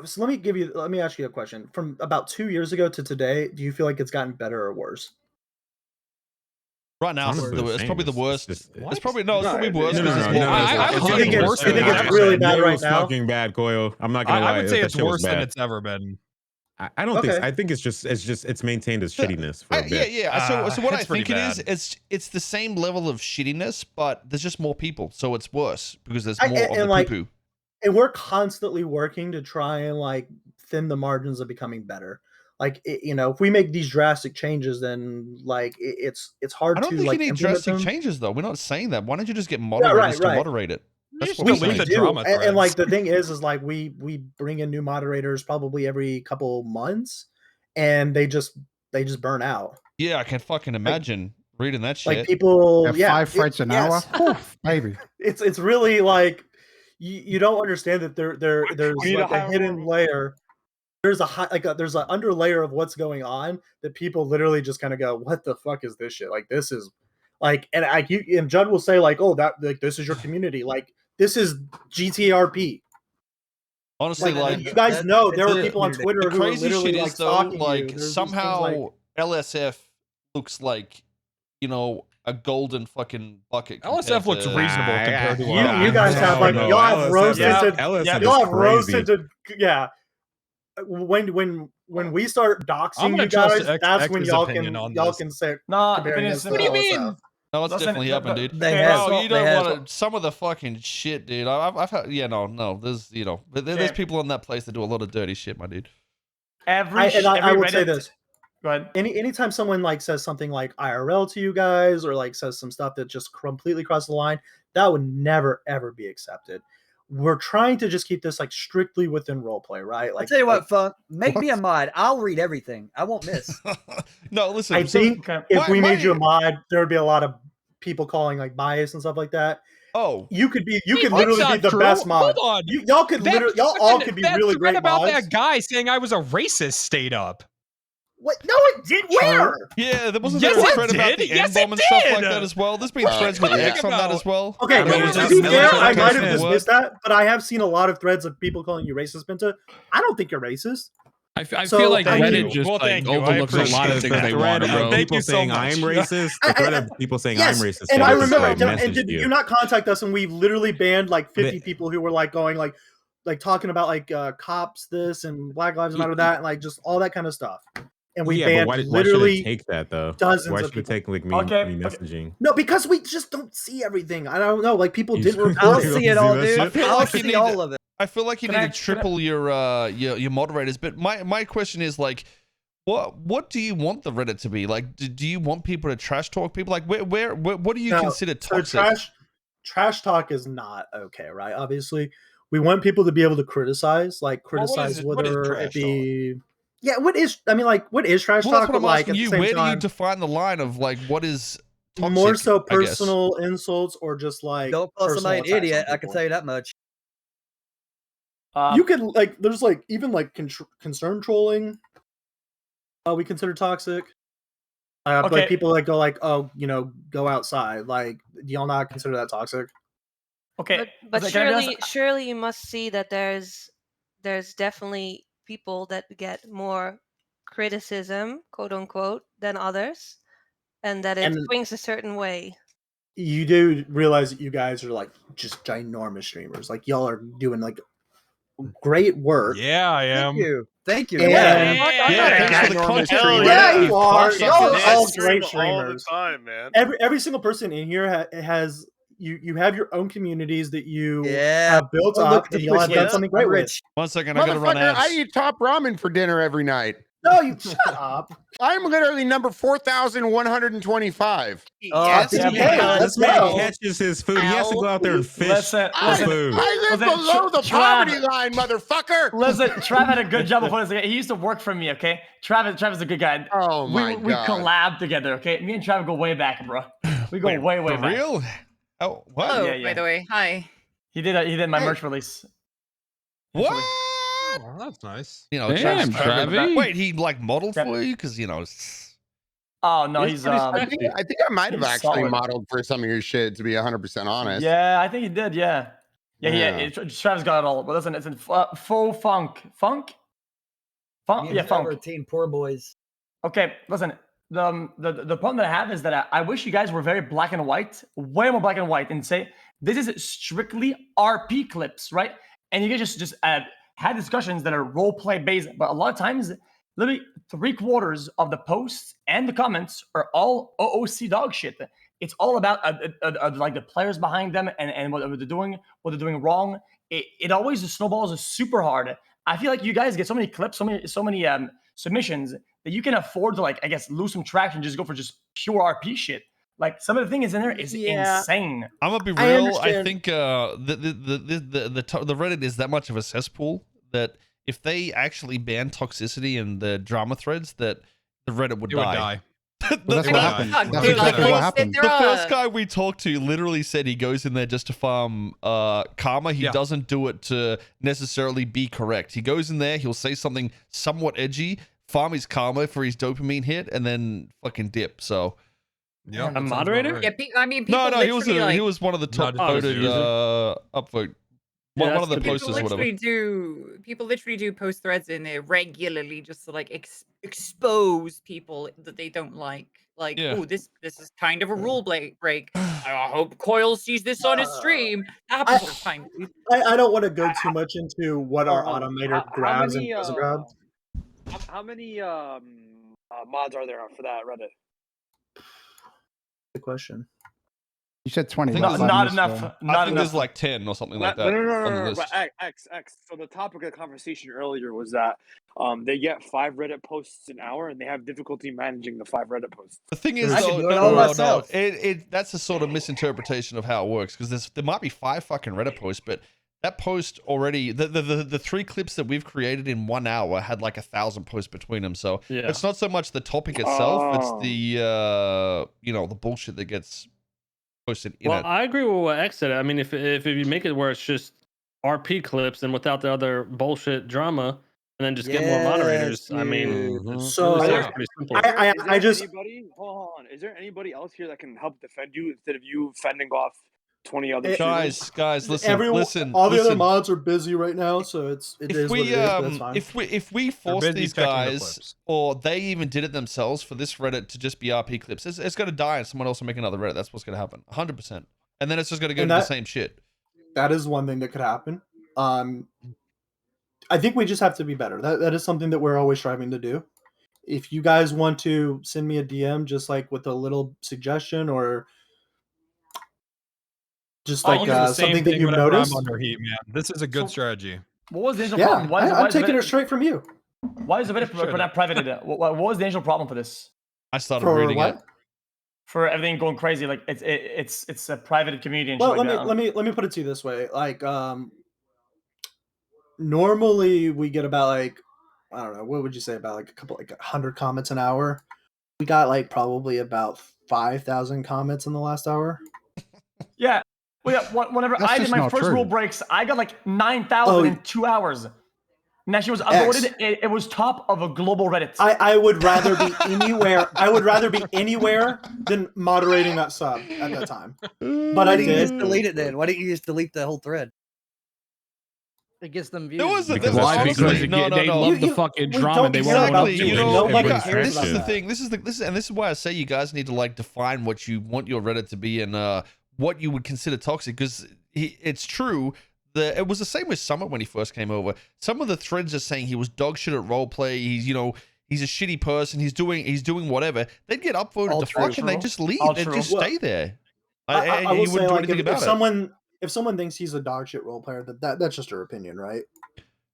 so let me ask you a question. From about 2 years ago to today, do you feel like it's gotten better or worse? Right now, it's probably the worst. It's probably worse. No, because no, there's no, more no, people. no, You think it's really bad It right was now? fucking bad, Koil. I'm not gonna lie. I would say that it's shit was worse than bad. it's ever been. I don't think. Okay. I think it's just maintained as shittiness for a bit. Yeah. So what I it's pretty think it is, bad. it's the same level of shittiness, but there's just more people, so it's worse because there's more of and the like, poo-poo. and we're constantly working to try and like thin the margins of becoming better. Like if we make these drastic changes, then like it's hard I don't to think like you need implement drastic them. changes though. We're not saying that. Why don't you just get moderators to right. moderate it? That's what We we're saying. delete the drama and like threads. the thing is like we bring in new moderators probably every couple months, and they just burn out. Yeah, I can fucking imagine reading that shit. Like people, 5 threads an hour, yes. Oof, baby. It's really like you don't understand that there's need like to a hire hidden layer. There's there's an under layer of what's going on that people literally just kind of go, what the fuck is this shit? Like this is like, and Judd will say like, oh, that like this is your community, like this is GTRP. Honestly, like you guys know, there were the- people on Twitter the who were crazy literally shit like is though, stalking you. like There's these things somehow like- LSF looks like, you know, a golden fucking bucket. LSF looks compared to- reasonable compared to you guys have like y'all have roast tinted, y'all have roast tinted, yeah. When we start I'm doxing gonna you trust guys, that's when X's y'all opinion can on y'all this. can say No, comparing it's against what do you LSF. mean? No, it's Listen, definitely happened, dude. They okay, have. Bro, you don't They have. want to. Some of the fucking shit, dude. I've had. Yeah, no. There's, you know, but there's Okay. people in that place that do a lot of dirty shit, my dude. I every would say Reddit- this. Go ahead. Anytime someone like says something like IRL to you guys, or like says some stuff that just completely crosses the line, that would never ever be accepted. We're trying to just keep this like strictly within roleplay, right? Like, I'll tell you what, Funk, make me a mod. I'll read everything. I won't miss. No, listen. I think if my- we my- made you a mod, there would be a lot of people calling like bias and stuff like that. Oh, you could Wait, literally that's be the not best true. mod. Hold on. Y'all could That literally, y'all all fucking- could be that really thread great about mods. that guy saying I was a racist stayed up. What? No, it did. Where? Yeah, there wasn't Yes, there a it thread about did. the Yes, N-bomb it and stuff like did. that as well. There's been threads with what are you X on that talking as well. Okay, I mean, to just be military fair, I might have content, what? dismissed that, but I have seen a lot of threads of people calling you racist, Pinta. I don't think you're racist. I So, feel like I Reddit mean- just Well, like thank you. I overlooks a lot appreciate of things that. they The want, thread bro. of Thank people you so saying much. I'm racist. The thread of people saying I'm racist. And they I just, remember, like, and messaged did you. you not contact us? And we literally banned like 50 But- people who were like going like talking about like cops this and Black Lives Matter that and like just all that kind of stuff. And we yeah, banned but why should literally it take that though? dozens Why of should it people. take like me messaging? No, because we just don't see everything. I don't know. Like people You didn't don't report see it. all See it all, that dude. I shit? feel I'll like you see need all of it. I feel like you need to triple your moderators. But my question is like, what do you want the Reddit to be like? Do you want people to trash talk people? Like where what do you No, consider so toxic? trash talk is not okay, right? Obviously, we want people to be able to criticize, like criticize what is whether trash it be. Yeah, what is? I mean, like, what is trash Well, talk? that's what I'm But, like, asking at the you. same Where do you time, define the line of like what is toxic? more so I guess? personal insults or just like Don't call personal somebody an attacks on idiot. I can people? tell you that much. You could like, there's like even like concern trolling. We consider toxic. Okay. Like people that go like, oh, you know, go outside. Like, do y'all not consider that toxic? Okay, But can I be honest? surely you must see that there's definitely people that get more criticism, quote unquote, than others, and that it And- swings a certain way. You do realize that you guys are like just ginormous streamers. Like y'all are doing like great work. Yeah, I am. Thank you. Thank you. And- Yeah, thanks for the content. Yeah, you are. Fuck Y'all are this. all Stream great all the streamers. time, man. Every single person in here has you have your own communities that you Yeah. have built Oh, up, look, and the y'all have Twitch done is- something I'm great with. rich. 1 second, I gotta run Motherfucker, ads. I eat top ramen for dinner every night. No, you shut up. I'm literally number 4,125. Yes. Yeah, Hey, let's this man go. catches his food. He has to go out there and fish Listen, for listen. food. I live Listen, below the Trav. poverty line, motherfucker. Listen, Trav had a good job before this. He used to work for me, okay? Trav is a good guy. Oh my we God. collab together, okay? Me and Trav go way back, bro. We go way For back. real? Oh, what? Hello, Yeah, yeah. by the way. Hi. He did my merch release. What? Oh, that's nice. You know, Damn, Travis- Travi. Wait, he like modeled Yep. for you because you know. It's... Oh no, He's he's pretty sexy. I think I might have he's actually solid. modeled for some of your shit, to be 100% honest. Yeah, I think he did. Yeah, yeah. Yeah. Travis got it all. But listen, it's in faux funk. Me and Yeah, Trevor funk. are team poor boys. Okay, listen. The problem that I have is that I wish you guys were very black and white, way more black and white, and say this is strictly RP clips, right? And you guys just had discussions that are role play based, but a lot of times, literally 3/4 of the posts and the comments are all OOC dog shit. It's all about like the players behind them and what they're doing wrong. It always snowballs super hard. I feel like you guys get so many clips, so many submissions that you can afford to, like, I guess, lose some traction, just go for just pure RP shit. Like, some of the things in there is insane. I'm gonna be I real. I understand. think the Reddit is that much of a cesspool that if they actually ban toxicity and the drama threads, that the Reddit would It would die. die. Well, that's what happened. fuck, That's dude, exactly like, what they- happened. they're The a- first guy we talked to literally said he goes in there just to farm karma. He Yeah. doesn't do it to necessarily be correct. He goes in there, he'll say something somewhat edgy, farm his karma for his dopamine hit, and then fucking dip. So Yeah, A moderator? Yeah, I mean, people no, he was literally, like, he was one of the top Not voted user. upvote One of the People posters, whatever. literally do post threads in there regularly just to like expose people that they don't like. Like, Yeah. oh, this is kind of a rule break. I hope Koil sees this on his stream. That happens all the time. I don't want to go too much into what our Hold on. automator How grabs and many, doesn't grab. How many mods are there for that Reddit? Good question. You said 20. Not enough. I think there's like 10 or something like that. No. X. So the topic of the conversation earlier was that they get 5 Reddit posts an hour and they have difficulty managing the 5 Reddit posts. The thing is, though, no, that's a sort of misinterpretation of how it works because there might be 5 fucking Reddit posts, but that post already, the 3 clips that we've created in 1 hour had like 1,000 posts between them. So it's not so much the topic itself; it's the the bullshit that gets posted in it. I agree with what X said. I mean, if you make it where it's just RP clips and without the other bullshit drama, and then just get more moderators, I mean, so it's pretty simple. I just hold on. Is there anybody else here that can help defend you instead of you fending off 20 other guys, listen. All the other mods are busy right now, so it is what it is. That's fine. If we force these guys, or they even did it themselves for this Reddit to just be RP clips, it's going to die, and someone else will make another Reddit. That's what's going to happen, 100%. And then it's just going to go into the same shit. That is one thing that could happen. I think we just have to be better. That is something that we're always striving to do. If you guys want to send me a DM, just like with a little suggestion or just like something that you've noticed. I'm under heat, man. This is a good strategy. What was the initial problem? I'm taking it straight from you. Why is the Reddit put that private? What was the initial problem for this? I started reading it. For everything going crazy, like it's a private community. And well, shit let me put it to you this way. Like normally we get about like, I don't know, what would you say, about like 100 comments an hour? We got like probably about 5,000 comments in the last hour. Yeah. Well, yeah, whenever I did my first rule breaks, I got like 9,000 in 2 hours. And that shit was uploaded. It was top of a global Reddit. I would rather be anywhere. I would rather be anywhere than moderating that sub at that time. But Why didn't you just delete it then? Why didn't you just delete the whole thread? It gets them views. They love the fucking drama. They want to this is the thing. This is why I say you guys need to like define what you want your Reddit to be and what you would consider toxic, because it's true. It was the same with Summit when he first came over. Some of the threads are saying he was dog shit at roleplay. He's he's a shitty person. He's doing whatever. They'd get upvoted to fuck and they just leave. They just stay there. I will say, like, if someone thinks he's a dog shit role player, that's just her opinion, right?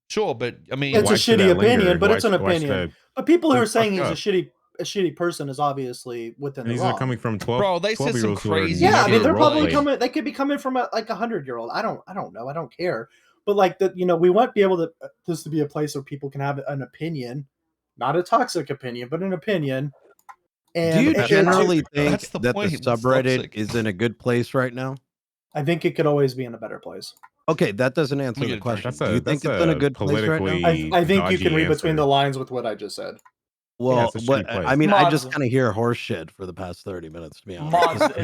Sure, but I mean, it's a shitty opinion, but it's an opinion. But people who are saying he's a shitty person is obviously within the wrong. These are coming from 12. Bro, they said some crazy. Yeah, I mean, they're probably coming. They could be coming from like 100-year-old. I don't know. I don't care. But like that, we want to be able to this to be a place where people can have an opinion, not a toxic opinion, but an opinion. And do you generally think that the subreddit is in a good place right now? I think it could always be in a better place. Okay, that doesn't answer the question. Do you think it's in a good place right now? I think you can read between the lines with what I just said. Well, I mean, I just kind of hear horse shit for the past 30 minutes, to be honest.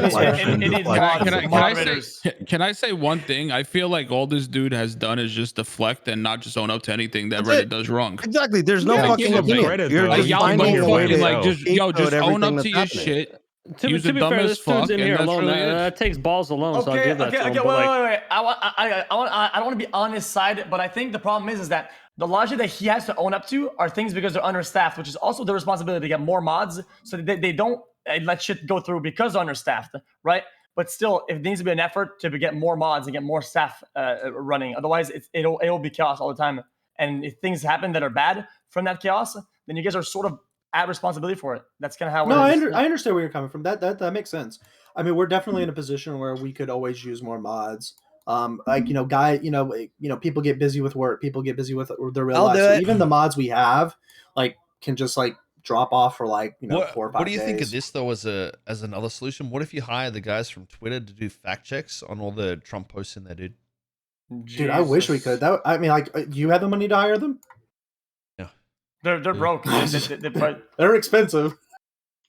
Can I say one thing? I feel like all this dude has done is just deflect and not just own up to anything that Reddit does wrong. Exactly. There's no fucking opinion. You're just finding a way to just own up to your shit. To be fair, this dude's in here alone. That takes balls alone, so I'll give that to him. Wait. I don't want to be on his side, but I think the problem is that the logic that he has to own up to are things because they're understaffed, which is also their responsibility to get more mods so that they don't let shit go through because they're understaffed, right? But still, it needs to be an effort to get more mods and get more staff running. Otherwise, it'll be chaos all the time. And if things happen that are bad from that chaos, then you guys are sort of at responsibility for it. That's kind of how. I understand where you're coming from. That makes sense. I mean, we're definitely in a position where we could always use more mods. People get busy with work. People get busy with their real life. So even the mods we have, can just drop off for 4 or 5 days. What do you think of this though as another solution? What if you hire the guys from Twitter to do fact checks on all the Trump posts in there, dude? Dude, I wish we could. Do you have the money to hire them? They're broke. They're expensive.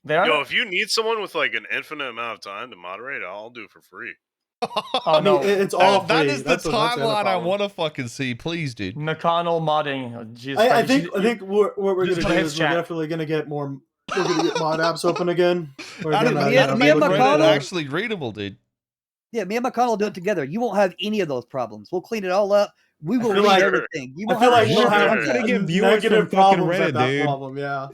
They are. Yo, if you need someone with an infinite amount of time to moderate, I'll do it for free. I mean, it's all that free. is the That's the other timeline I problem. want to fucking see. Please, dude. McConnell modding. Oh, Jesus I Christ. think what we're just gonna go do to is his we're chat. definitely gonna get more. We're gonna get mod apps open again. We're That'd gonna, that'd me make and Reddit McConnell- actually readable, dude. Yeah, me and McConnell do it together. You won't have any of those problems. We'll clean it all up. We will feel read like- everything. You I won't feel like have we'll shit have like that. get viewers from negative fucking problems Reddit, at that dude. problem. Yeah.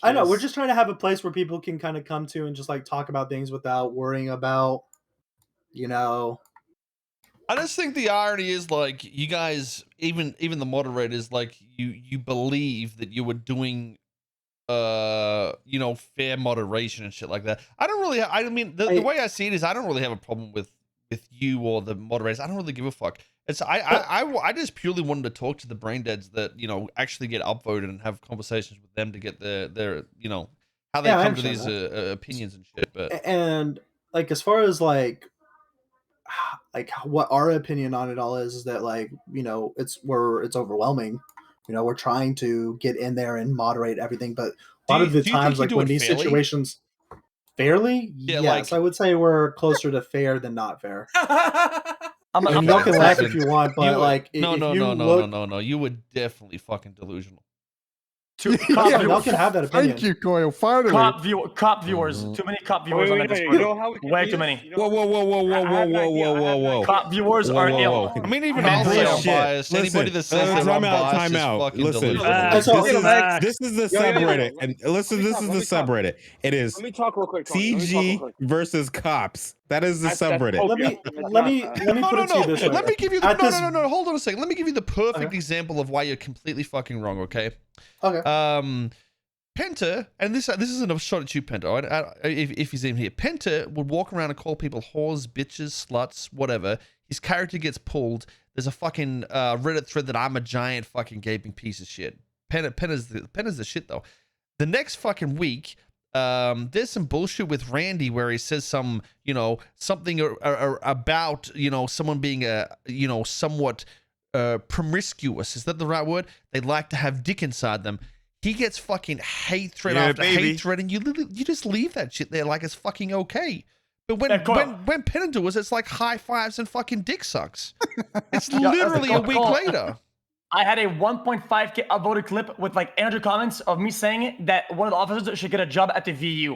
I know. We're just trying to have a place where people can kind of come to and just like talk about things without worrying about, you know. I just think the irony is like you guys, even the moderators, like you believe that you were doing, fair moderation and shit like that. I don't really. I mean, the way I see it is, I don't really have a problem with you or the moderators. I don't really give a fuck. It's I just purely wanted to talk to the brain deads that actually get upvoted and have conversations with them to get their how they Yeah, I come to these understand opinions and shit. But And like as far as like what our opinion on it all is that like it's overwhelming. We're trying to get in there and moderate everything, but a lot of the do you think times you like do when it these fairly? situations fairly, Yeah, yes, I would say we're closer to fair than not fair. I'm I mean, y'all can laugh if you want, but like no, if no, you no, look, no. You were definitely fucking delusional. yeah, y'all can have that opinion. Thank you, Koil. Finally. Cop viewers. Too many cop viewers on that wait, Discord. you know how we can Way do too this? many. You know- Whoa. Cop viewers are ill. I mean, even Man, I'll say I'm bullshit. biased. Anybody that says they're unbiased is fucking Listen, delusional. this is the subreddit, and listen, this is the subreddit. It is Let me talk real quick, Tony. Let me talk real CG quick. versus cops. That is the That's subreddit. Let me put it to you this way. Let me give you the At this- no. Hold on a second. Let me give you the perfect example of why you're completely fucking wrong. Okay. Okay. Penta, and this isn't a shot at you, Penta. If he's in here, Penta would walk around and call people whores, bitches, sluts, whatever. His character gets pulled. There's a fucking Reddit thread that I'm a giant fucking gaping piece of shit. Penta's the shit though. The next fucking week, there's some bullshit with Randy where he says something about someone being somewhat promiscuous. Is that the right word? They like to have dick inside them. He gets fucking hate thread after hate thread, and you just leave that shit there like it's fucking okay. But when Penta does, it's like high fives and fucking dick sucks. It's literally a week later. I had a 1.5K upvoted clip with like 800 comments of me saying that one of the officers should get a job at the VU.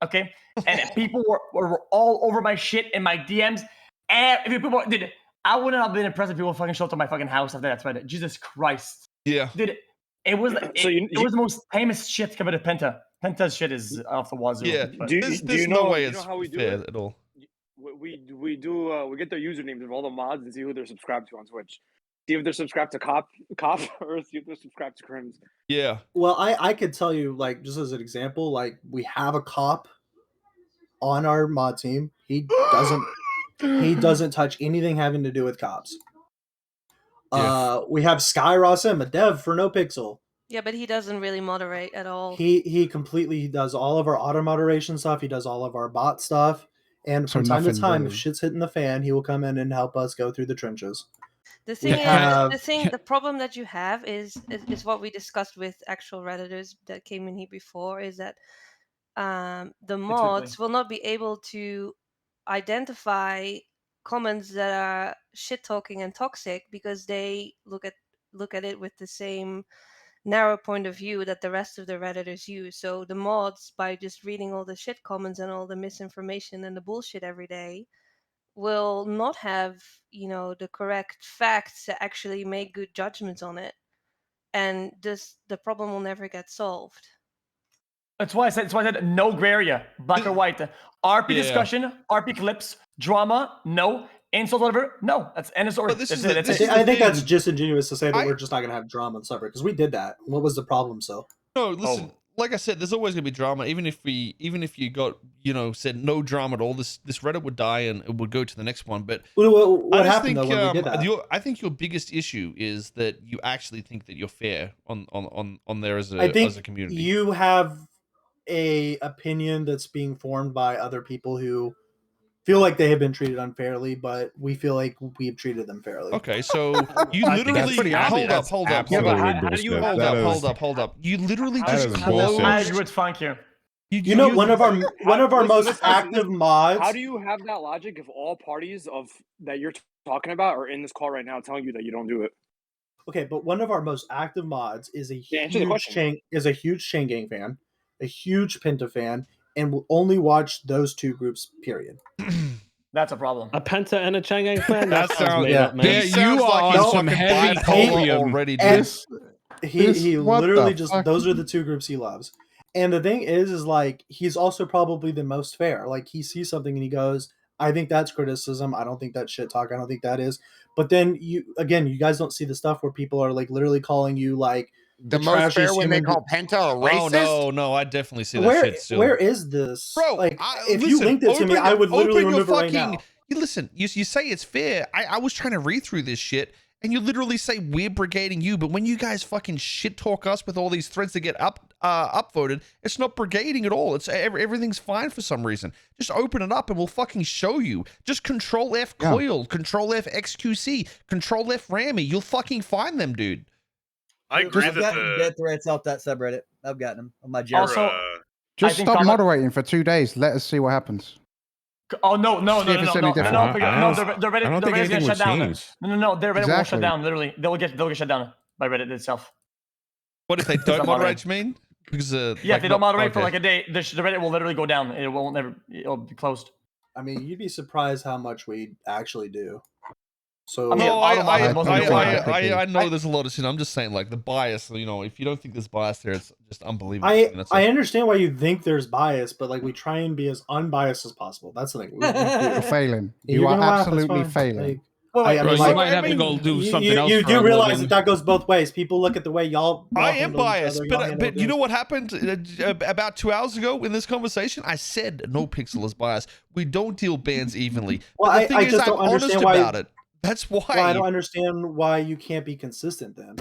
Okay, and people were all over my shit in my DMs. And people did. I wouldn't have been impressed if people fucking showed up to my fucking house after that thread. Jesus Christ. Yeah. Dude, it was it was the most famous shit compared to Penta. Penta's shit is off the wazoo. Yeah. But There's no way it's how we do fair it? at all. We get their usernames of all the mods and see who they're subscribed to on Twitch. See if they're subscribed to cop or see if they're subscribed to crims. Yeah. Well, I could tell you, like, just as an example, like we have a cop on our mod team. He doesn't touch anything having to do with cops. We have Sky Rossum, a dev for NoPixel. Yeah, but he doesn't really moderate at all. He completely does all of our auto moderation stuff. He does all of our bot stuff. And from time to time, if shit's hitting the fan, he will come in and help us go through the trenches. The thing the problem that you have is what we discussed with actual Redditors that came in here before, is that the mods will not be able to identify comments that are shit talking and toxic because they look at it with the same narrow point of view that the rest of the Redditors use. So the mods, by just reading all the shit comments and all the misinformation and the bullshit every day, will not have the correct facts to actually make good judgments on it, and the problem will never get solved. That's why I said no gray area, black or white. RP discussion, RP clips, drama, no. Insult, whatever, no. That's end of story. I think that's disingenuous to say that we're just not going to have drama on the server because we did that. What was the problem? No, listen. Like I said, there's always gonna be drama. Even if you got said no drama at all, this Reddit would die and it would go to the next one. But what happened though when we did that? I think your biggest issue is that you actually think that you're fair on there as a community. You have a opinion that's being formed by other people who feel like they have been treated unfairly, but we feel like we've treated them fairly. Okay, so you literally hold up. You literally just closed. I agree with Funk here. You know, one of our most active mods. How do you have that logic if all parties of that you're talking about are in this call right now telling you that you don't do it? Okay, but one of our most active mods is a answer the question. huge Chang Gang fan, a huge Penta fan, and will only watch those two groups. Period. That's a problem. A Penta and a Chang Gang fan? That That sounds sounds- made yeah. up, man. Yeah, you are on some heavy copium. already. He what literally the just fuck? those are the two groups he loves. And the thing is like he's also probably the most fair. Like he sees something and he goes, I think that's criticism. I don't think that's shit talk. I don't think that is. But then you guys don't see the stuff where people are like literally calling you like the most fair when they call Penta a racist. Oh no, I definitely see that shit still. Where is this, bro? Like, if you linked it to me, I would literally remove it right now. You listen. You say it's fair. I was trying to read through this shit, and you literally say we're brigading you, but when you guys fucking shit talk us with all these threads that get upvoted, it's not brigading at all. It's everything's fine for some reason. Just open it up and we'll fucking show you. Just Control F Koil, Control F XQC, Control F ramee. You'll fucking find them, dude. I agree. I've gotten death threats off that subreddit. I've gotten them on my jaron. Also, just stop moderating for 2 days. Let us see what happens. Oh no! See if it's any different. The Reddit's gonna shut down. No, their Reddit won't shut down. Literally, they'll get shut down by Reddit itself. What if they don't moderate? You mean? Because if they don't moderate for like a day, the Reddit will literally go down. It'll be closed. I mean, you'd be surprised how much we actually do. So I know there's a lot of sin. I'm just saying, like the bias. You know, if you don't think there's bias there, it's just unbelievable. I understand why you think there's bias, but like we try and be as unbiased as possible. That's the thing. You're failing. You are absolutely failing. You might have to go do something else. You do realize that goes both ways. People look at the way y'all. I am biased, but you know what happened about 2 hours ago in this conversation? I said NoPixel is biased. We don't deal bans evenly. Well, but the thing I is, just I'm don't honest understand why. about it. That's why. Well, I don't understand why you can't be consistent then.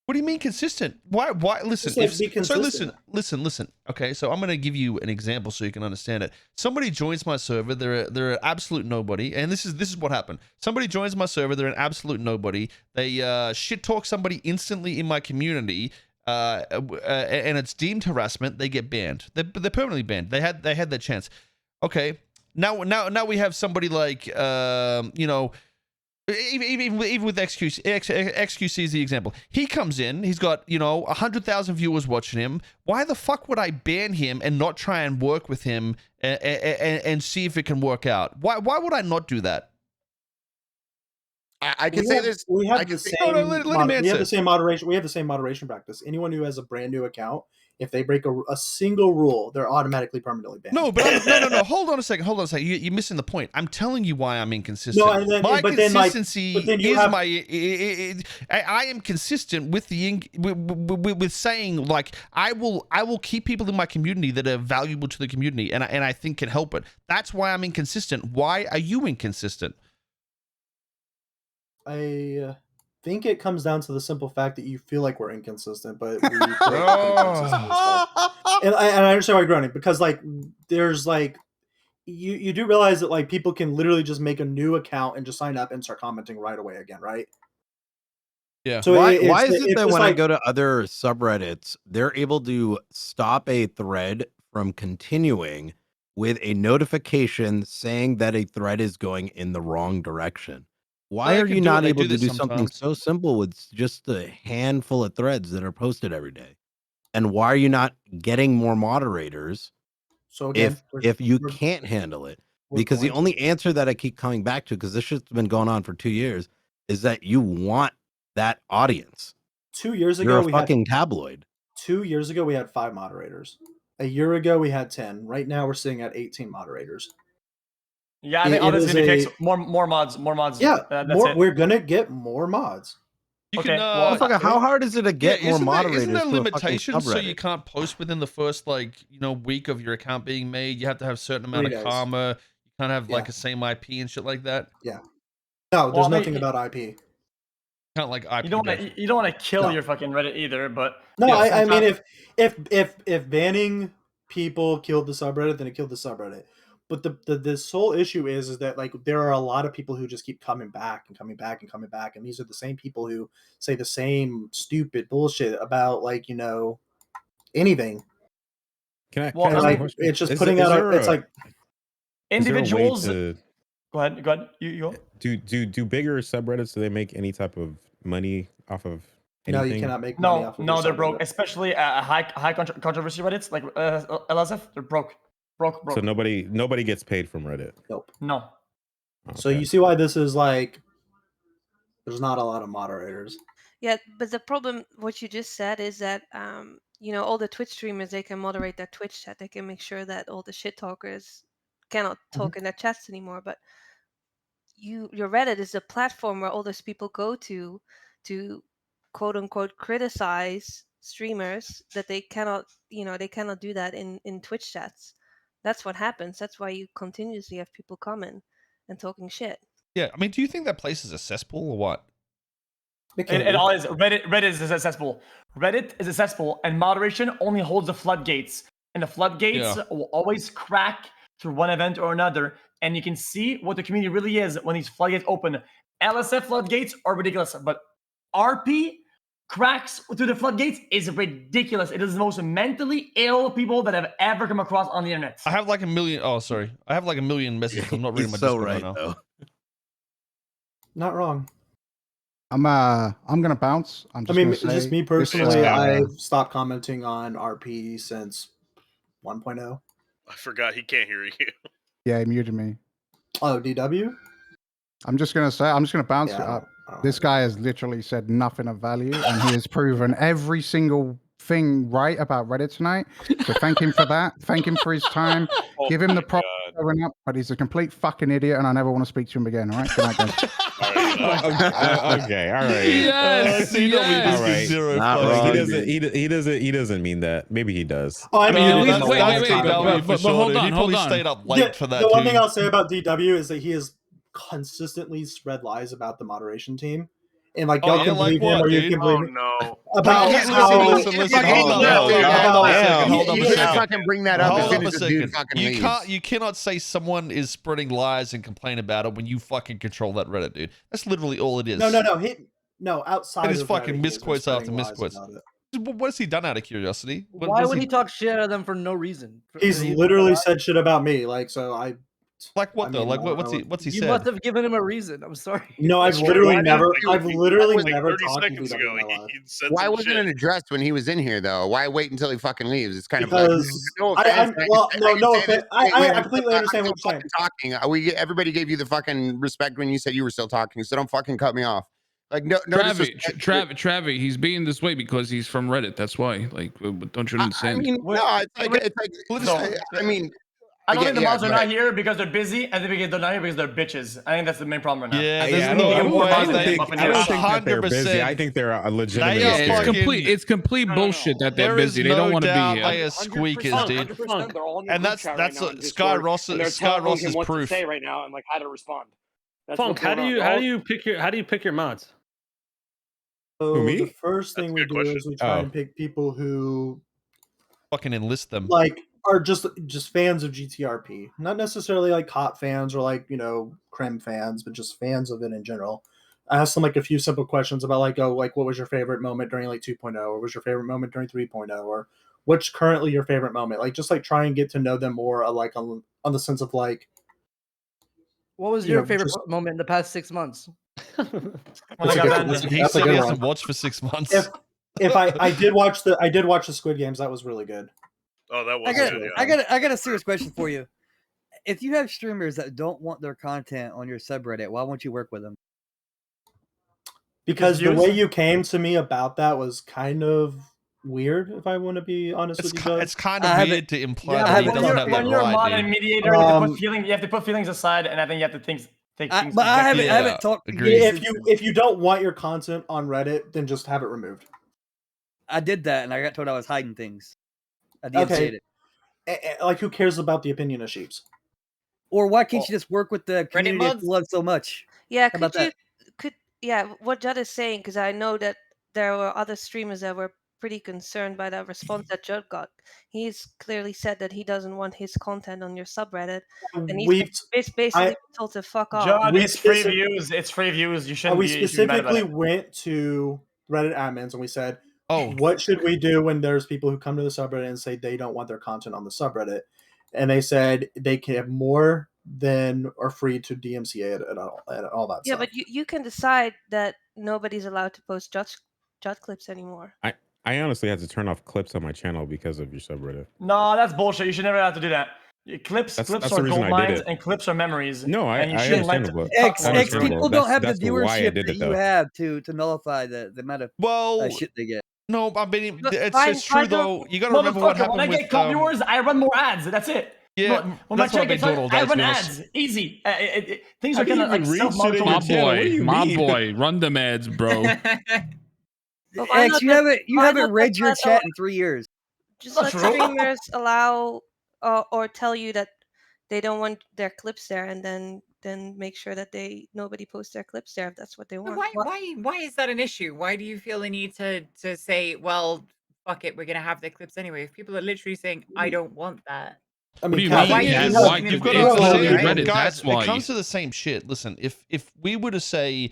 What do you mean consistent? Why? Listen. Just, like, be consistent. So listen. Okay, so I'm gonna give you an example so you can understand it. Somebody joins my server. They're an absolute nobody, and this is what happened. Somebody joins my server. They're an absolute nobody. They shit talk somebody instantly in my community, and it's deemed harassment. They get banned. They're permanently banned. They had their chance. Okay. Now we have somebody like you know. Even with XQC is the example. He comes in, he's got, 100,000 viewers watching him. Why the fuck would I ban him and not try and work with him and see if it can work out? Why would I not do that? I can say this. We have the same. Let him answer. We have the same moderation. We have the same moderation practice. Anyone who has a brand new account, if they break a single rule, they're automatically permanently banned. No, but no. Hold on a second. You're missing the point. I'm telling you why I'm inconsistent. No, my consistency I am consistent with with saying like I will keep people in my community that are valuable to the community and I think can help it. That's why I'm inconsistent. Why are you inconsistent? I think it comes down to the simple fact that you feel like we're inconsistent, but we inconsistent as well. And I understand why you're grunting because like there's like you do realize that like people can literally just make a new account and just sign up and start commenting right away again, right? Yeah. So why is it that when I go to other subreddits, they're able to stop a thread from continuing with a notification saying that a thread is going in the wrong direction? Why are you not able to do something so simple with just a handful of threads that are posted every day? And why are you not getting more moderators so again, if you can't handle it? Because the only answer that I keep coming back to, because this shit's been going on for 2 years, is that you want that audience. 2 years ago, You're a fucking tabloid. 2 years ago, we had 5 moderators. A year ago, we had 10. Right now, we're sitting at 18 moderators. Yeah, I think honestly, it takes more mods. Yeah, that's it. We're gonna get more mods. You can, how hard is it to get more moderators? Isn't there to limitations so you can't post within the first week of your account being made? You have to have a certain amount 3 of days. karma. You can't have like a same IP and shit like that. Yeah. No, there's nothing about IP. Kind of like IP. You don't want to kill your fucking Reddit either, but no, I mean if banning people killed the subreddit, then it killed the subreddit. But the sole issue is that like there are a lot of people who just keep coming back and coming back and coming back, and these are the same people who say the same stupid bullshit about anything. Can I? Well, can I ask like, a question? it's just Is putting there- out. is there It's a- like is there a way individuals. to- Go ahead. Go ahead. You go. do bigger subreddits, do they make any type of money off of no, anything? you cannot make money No, off of no, your they're broke. subreddit. Especially high controversy Reddits like LSF. They're broke. Broke. So nobody gets paid from Reddit. Nope. No. So Okay. you see why this is like there's not a lot of moderators. Yeah, but the problem, what you just said, is that all the Twitch streamers, they can moderate their Twitch chat. They can make sure that all the shit talkers cannot talk in their chats anymore. But your Reddit is a platform where all those people go to quote unquote criticize streamers that they cannot do that in Twitch chats. That's what happens. That's why you continuously have people coming and talking shit. Yeah, I mean, do you think that place is a cesspool or what? It all is. Reddit is a cesspool. Reddit is a cesspool, and moderation only holds the floodgates. And the floodgates will always crack through one event or another. And you can see what the community really is when these floodgates open. LSF floodgates are ridiculous, but RP cracks through the floodgates is ridiculous. It is the most mentally ill people that I've ever come across on the internet. I have like a million. Oh, sorry. I have like a million messages. I'm not reading my He's so Discord right now. though. Not wrong. I'm gonna bounce. I'm just I mean, gonna say, just me personally, I've stopped commenting on RP since 1.0. I forgot he can't hear you. Yeah, he muted me. Oh, DW? I'm just gonna bounce Yeah, it up. This guy has literally said nothing of value, and he has proven every single thing right about Reddit tonight. So thank him for that. Thank him for his time. Give him the props showing up, but he's a complete fucking idiot, and I never want to speak to him again. All right, good night, guys. Okay, all right. Yes, All right. zero Not plus. wrong. He doesn't mean that. Maybe he does. Oh, I mean, that's wait, DW for but sure, hold dude. on, He hold probably on. stayed up late for that. The one too. thing I'll say about DW is that he has consistently spread lies about the moderation team. And like y'all can believe him or you can believe me. No. About how Listen. Hold on You a can't second. fucking bring that up as Hold soon up as a the dude second. fucking You leaves. you cannot say someone is spreading lies and complain about it when you fucking control that Reddit, dude. That's literally all it is. No, outside It is of fucking Reddit, he has been misquotes after spreading lies misquotes. about it. What has he done out of curiosity? Why would he talk shit out of them for no reason? He's literally said shit about me. Like, so I. Like what I though? mean, Like I don't what's know. he? What's he You said? must have given him a reason. I'm sorry. No, I've Why literally didn't never. you- I've he- literally like never 30 talked to seconds DW ago. in my life. He said Why some wasn't shit. it addressed when he was in here, though? Why wait until he fucking leaves? It's kind Because of like, I completely understand what you're saying. Talking, everybody gave you the fucking respect when you said you were still talking, so don't fucking cut me off. Like no Travi, he's being this way because he's from Reddit. That's why. Like, don't you understand? I mean, no, I mean. I don't think the mods are go not ahead. here because they're busy. I think they're not here because they're bitches. I think that's the main problem right now. Yeah, I there's don't no think- way I don't they- think that they're 100%. busy. I think they're a legitimate. They are It's fucking- complete bullshit that they're There busy. is They don't no want to doubt be they here. are squeakers, dude. They're all in the And group that's chat right now on Sky Discord, Ross. and they're Sky telling Ross him is what to proof. say right now and like how to respond. That's Funk, what's how do going you on. how do you pick your mods? So Who, me? the first thing we do is we try and pick people who Fucking enlist them. like are just fans of GTRP, not necessarily like hot fans or like creme fans, but just fans of it in general. I asked them like a few simple questions about like what was your favorite moment during like 2.0, or what was your favorite moment during 3.0, or what's currently your favorite moment? Like just like try and get to know them more, like on the sense of like. What was your favorite moment in the past 6 months? He said he hasn't watched for 6 months. If I did watch the Squid Games, that was really good. Oh, that was I good. got, Yeah. I got a serious question for you. If you have streamers that don't want their content on your subreddit, why won't you work with them? Because the way you came to me about that was kind of weird, if I want to be honest with you guys. It's kind of weird to imply that he doesn't have that when you're a right, mod dude. and mediator, you have to put feelings aside, and I think you have to take things. But I haven't talked. If you don't want your content on Reddit, then just have it removed. I did that, and I got told I was hiding things. I did it. Like, who cares about the opinion of sheeps? Or why can't you just work with the community that you love so much? Yeah, How about that? what Judd is saying, because I know that there were other streamers that were pretty concerned by that response that Judd got. He's clearly said that he doesn't want his content on your subreddit, and he's basically told to fuck off. Judd, it's free views. It's free views. You shouldn't. We You shouldn't be mad about specifically it. went to Reddit admins and we said, Oh, what should we do when there's people who come to the subreddit and say they don't want their content on the subreddit, and they said they can have more than are free to DMCA it and all that Yeah, stuff. but you can decide that nobody's allowed to post jot clips anymore. I honestly had to turn off clips on my channel because of your subreddit. No, that's bullshit. You should never have to do that. Clips That's are the reason gold I did mines it. and clips are memories. No, and you I shouldn't understand, let but X people don't have the that's why I viewership did that it, you though. have to nullify the amount of shit they get. No, I mean Look, it's true though. You got to remember what happened when I with. get viewers, I run more ads. That's it. Yeah, when my that's what I've channel been gets doing hot, all day, I to run be honest. ads. Easy. Things How are do you kind of even like read shit in your channel? What do you my mean? boy, run them ads, bro. But why X, not you let- haven't why not read your let chat in 3 years. Just That's let true. streamers allow or tell you that they don't want their clips there, and then make sure that nobody posts their clips there if that's what they But want. why is that an issue? Why do you feel the need to say, well, fuck it, we're gonna have the clips anyway? If people are literally saying, I don't want that. I What do mean, you Kathy, mean? Is, Why? you've got It's to literally understand, Reddit. guys. That's why. It comes to the same shit. Listen, if we were to say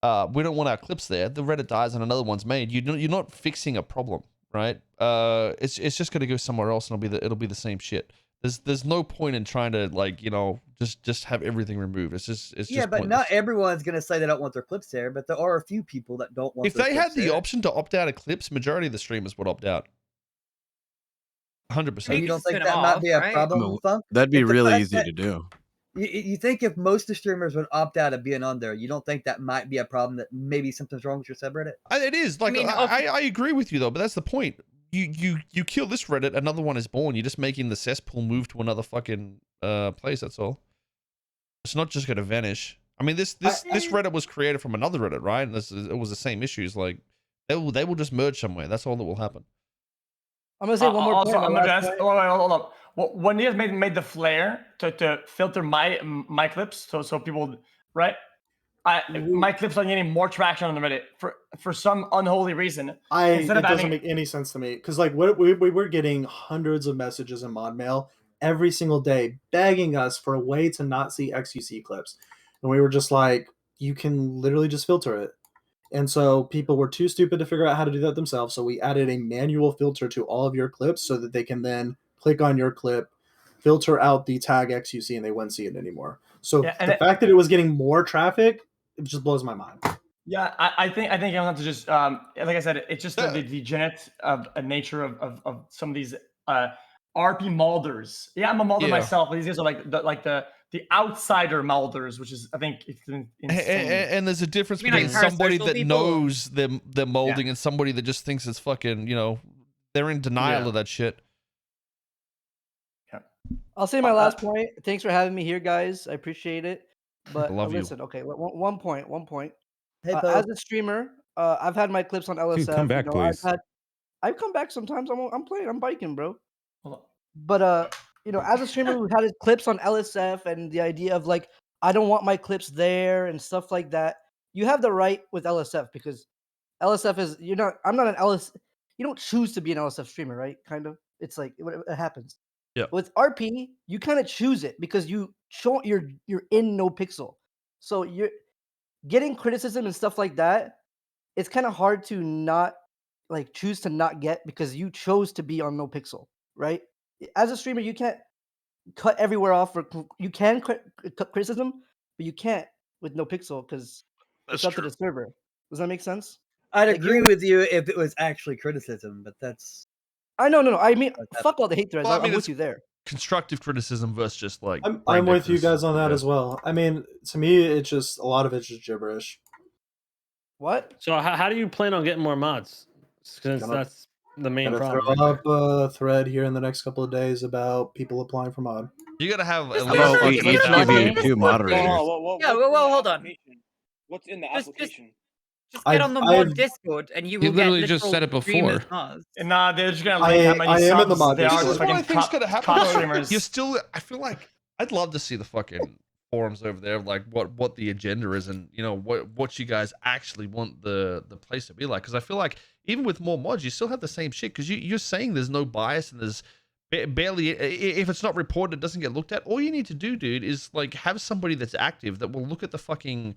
we don't want our clips there, the Reddit dies and another one's made. You're not fixing a problem, right? It's just going to go somewhere else and it'll be the same shit. There's no point in trying to just have everything removed. It's just Yeah, but pointless. not everyone's gonna say they don't want their clips there, but there are a few people that don't want. If they had the option to opt out of clips, majority of the streamers would opt out. 100%. You don't think that might be a problem, Funk? That'd be If the really fact easy that- to do. You think if most of the streamers would opt out of being on there, you don't think that might be a problem, that maybe something's wrong with your subreddit? It is. Like, I agree with you, though, but that's the point. You kill this Reddit, another one is born. You're just making the cesspool move to another fucking place, that's all. It's not just going to vanish. I mean, this Reddit was created from another Reddit, right? And it was the same issues. Like, they will just merge somewhere. That's all that will happen. I'm gonna say one more also, point. I'm gonna ask. Hold up. When you guys made the flare to filter my clips, so people, right? My clips are getting more traction on the Reddit for some unholy reason. It doesn't make any sense to me, because like we were getting hundreds of messages in mod mail every single day begging us for a way to not see XUC clips, and we were just like, you can literally just filter it. And so people were too stupid to figure out how to do that themselves, so we added a manual filter to all of your clips so that they can then click on your clip, filter out the tag XUC, and they wouldn't see it anymore. So the fact that it was getting more traffic, it just blows my mind. Yeah, I think I'm going to have to just like I said, it's just the degenerate nature of some of these RP molders. Yeah, I'm a molder myself, but these guys are like the outsider molders, which is, I think, it's insane. And there's a difference between somebody that knows they're molding and somebody that just thinks it's fucking, they're in denial of that shit. I'll say my last point. Thanks for having me here, guys. I appreciate it. But love you. listen, okay, one point. Hey, as a streamer, I've had my clips on LSF. Dude, come back, please. I've come back sometimes. I'm playing. I'm biking, bro. But as a streamer who had his clips on LSF, and the idea of like, I don't want my clips there and stuff like that. You have the right with LSF, because LSF is I'm not an LS. You don't choose to be an LSF streamer, right? Kind of. It's like it happens. Yeah. With RP, you kind of choose it because you're in NoPixel, so you're getting criticism and stuff like that. It's kind of hard to not choose to not get, because you chose to be on NoPixel, right? As a streamer, you can't cut everywhere off. You can cut criticism, but you can't with NoPixel because it's up to the server. Does that make sense? I'd agree with you if it was actually criticism, but that's. No. I mean, fuck all the hate threads. Well, I mean, I'm with you there. Constructive criticism versus just like. I'm with you guys on that as well. I mean, to me, it's just a lot of it's just gibberish. What? So how do you plan on getting more mods? Since that's the main problem. Throw up a thread here in the next couple of days about people applying for mod. You gotta have at How about we each give you 2 moderators? Yeah, well, hold on. What's in the application? Just get on the mod Discord, and you will literally get just said it before. Nah, they're just gonna link how many am in the subs mod they are. Discord. This is what I think's gonna happen. Top streamers. You're still. I feel like I'd love to see the fucking forums over there, like what the agenda is, and what you guys actually want the place to be like. Because I feel like even with more mods, you still have the same shit. Because you're saying there's no bias and there's barely, if it's not reported, it doesn't get looked at. All you need to do, dude, is like have somebody that's active that will look at the fucking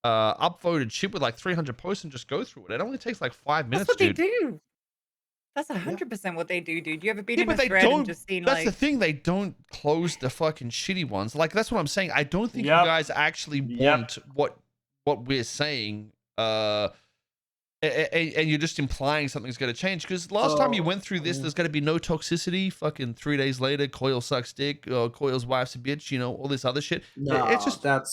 upvoted shit with like 300 posts and just go through it. It only takes like 5 minutes. That's what dude. they do. That's 100% what they do, dude. You ever been Yeah, in but a they thread and don't. just seen That's like the thing. They don't close the fucking shitty ones. Like that's what I'm saying. I don't think you guys actually want what we're saying. And you're just implying something's going to change because last time you went through this, there's going to be no toxicity. Fucking 3 days later, Koil sucks dick. Koil's wife's a bitch. You know all this other shit. No, It's just that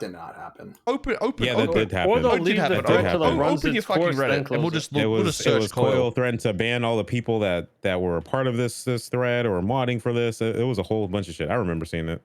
did not happen. open. Yeah, that did happen. Or they'll It did leave the happen. thread till it Open runs your its fucking course, then Reddit, and close we'll it. just It we'll was just search Koil threatened to ban all the people that were a part of this thread or modding for this. It was a whole bunch of shit. I remember seeing it.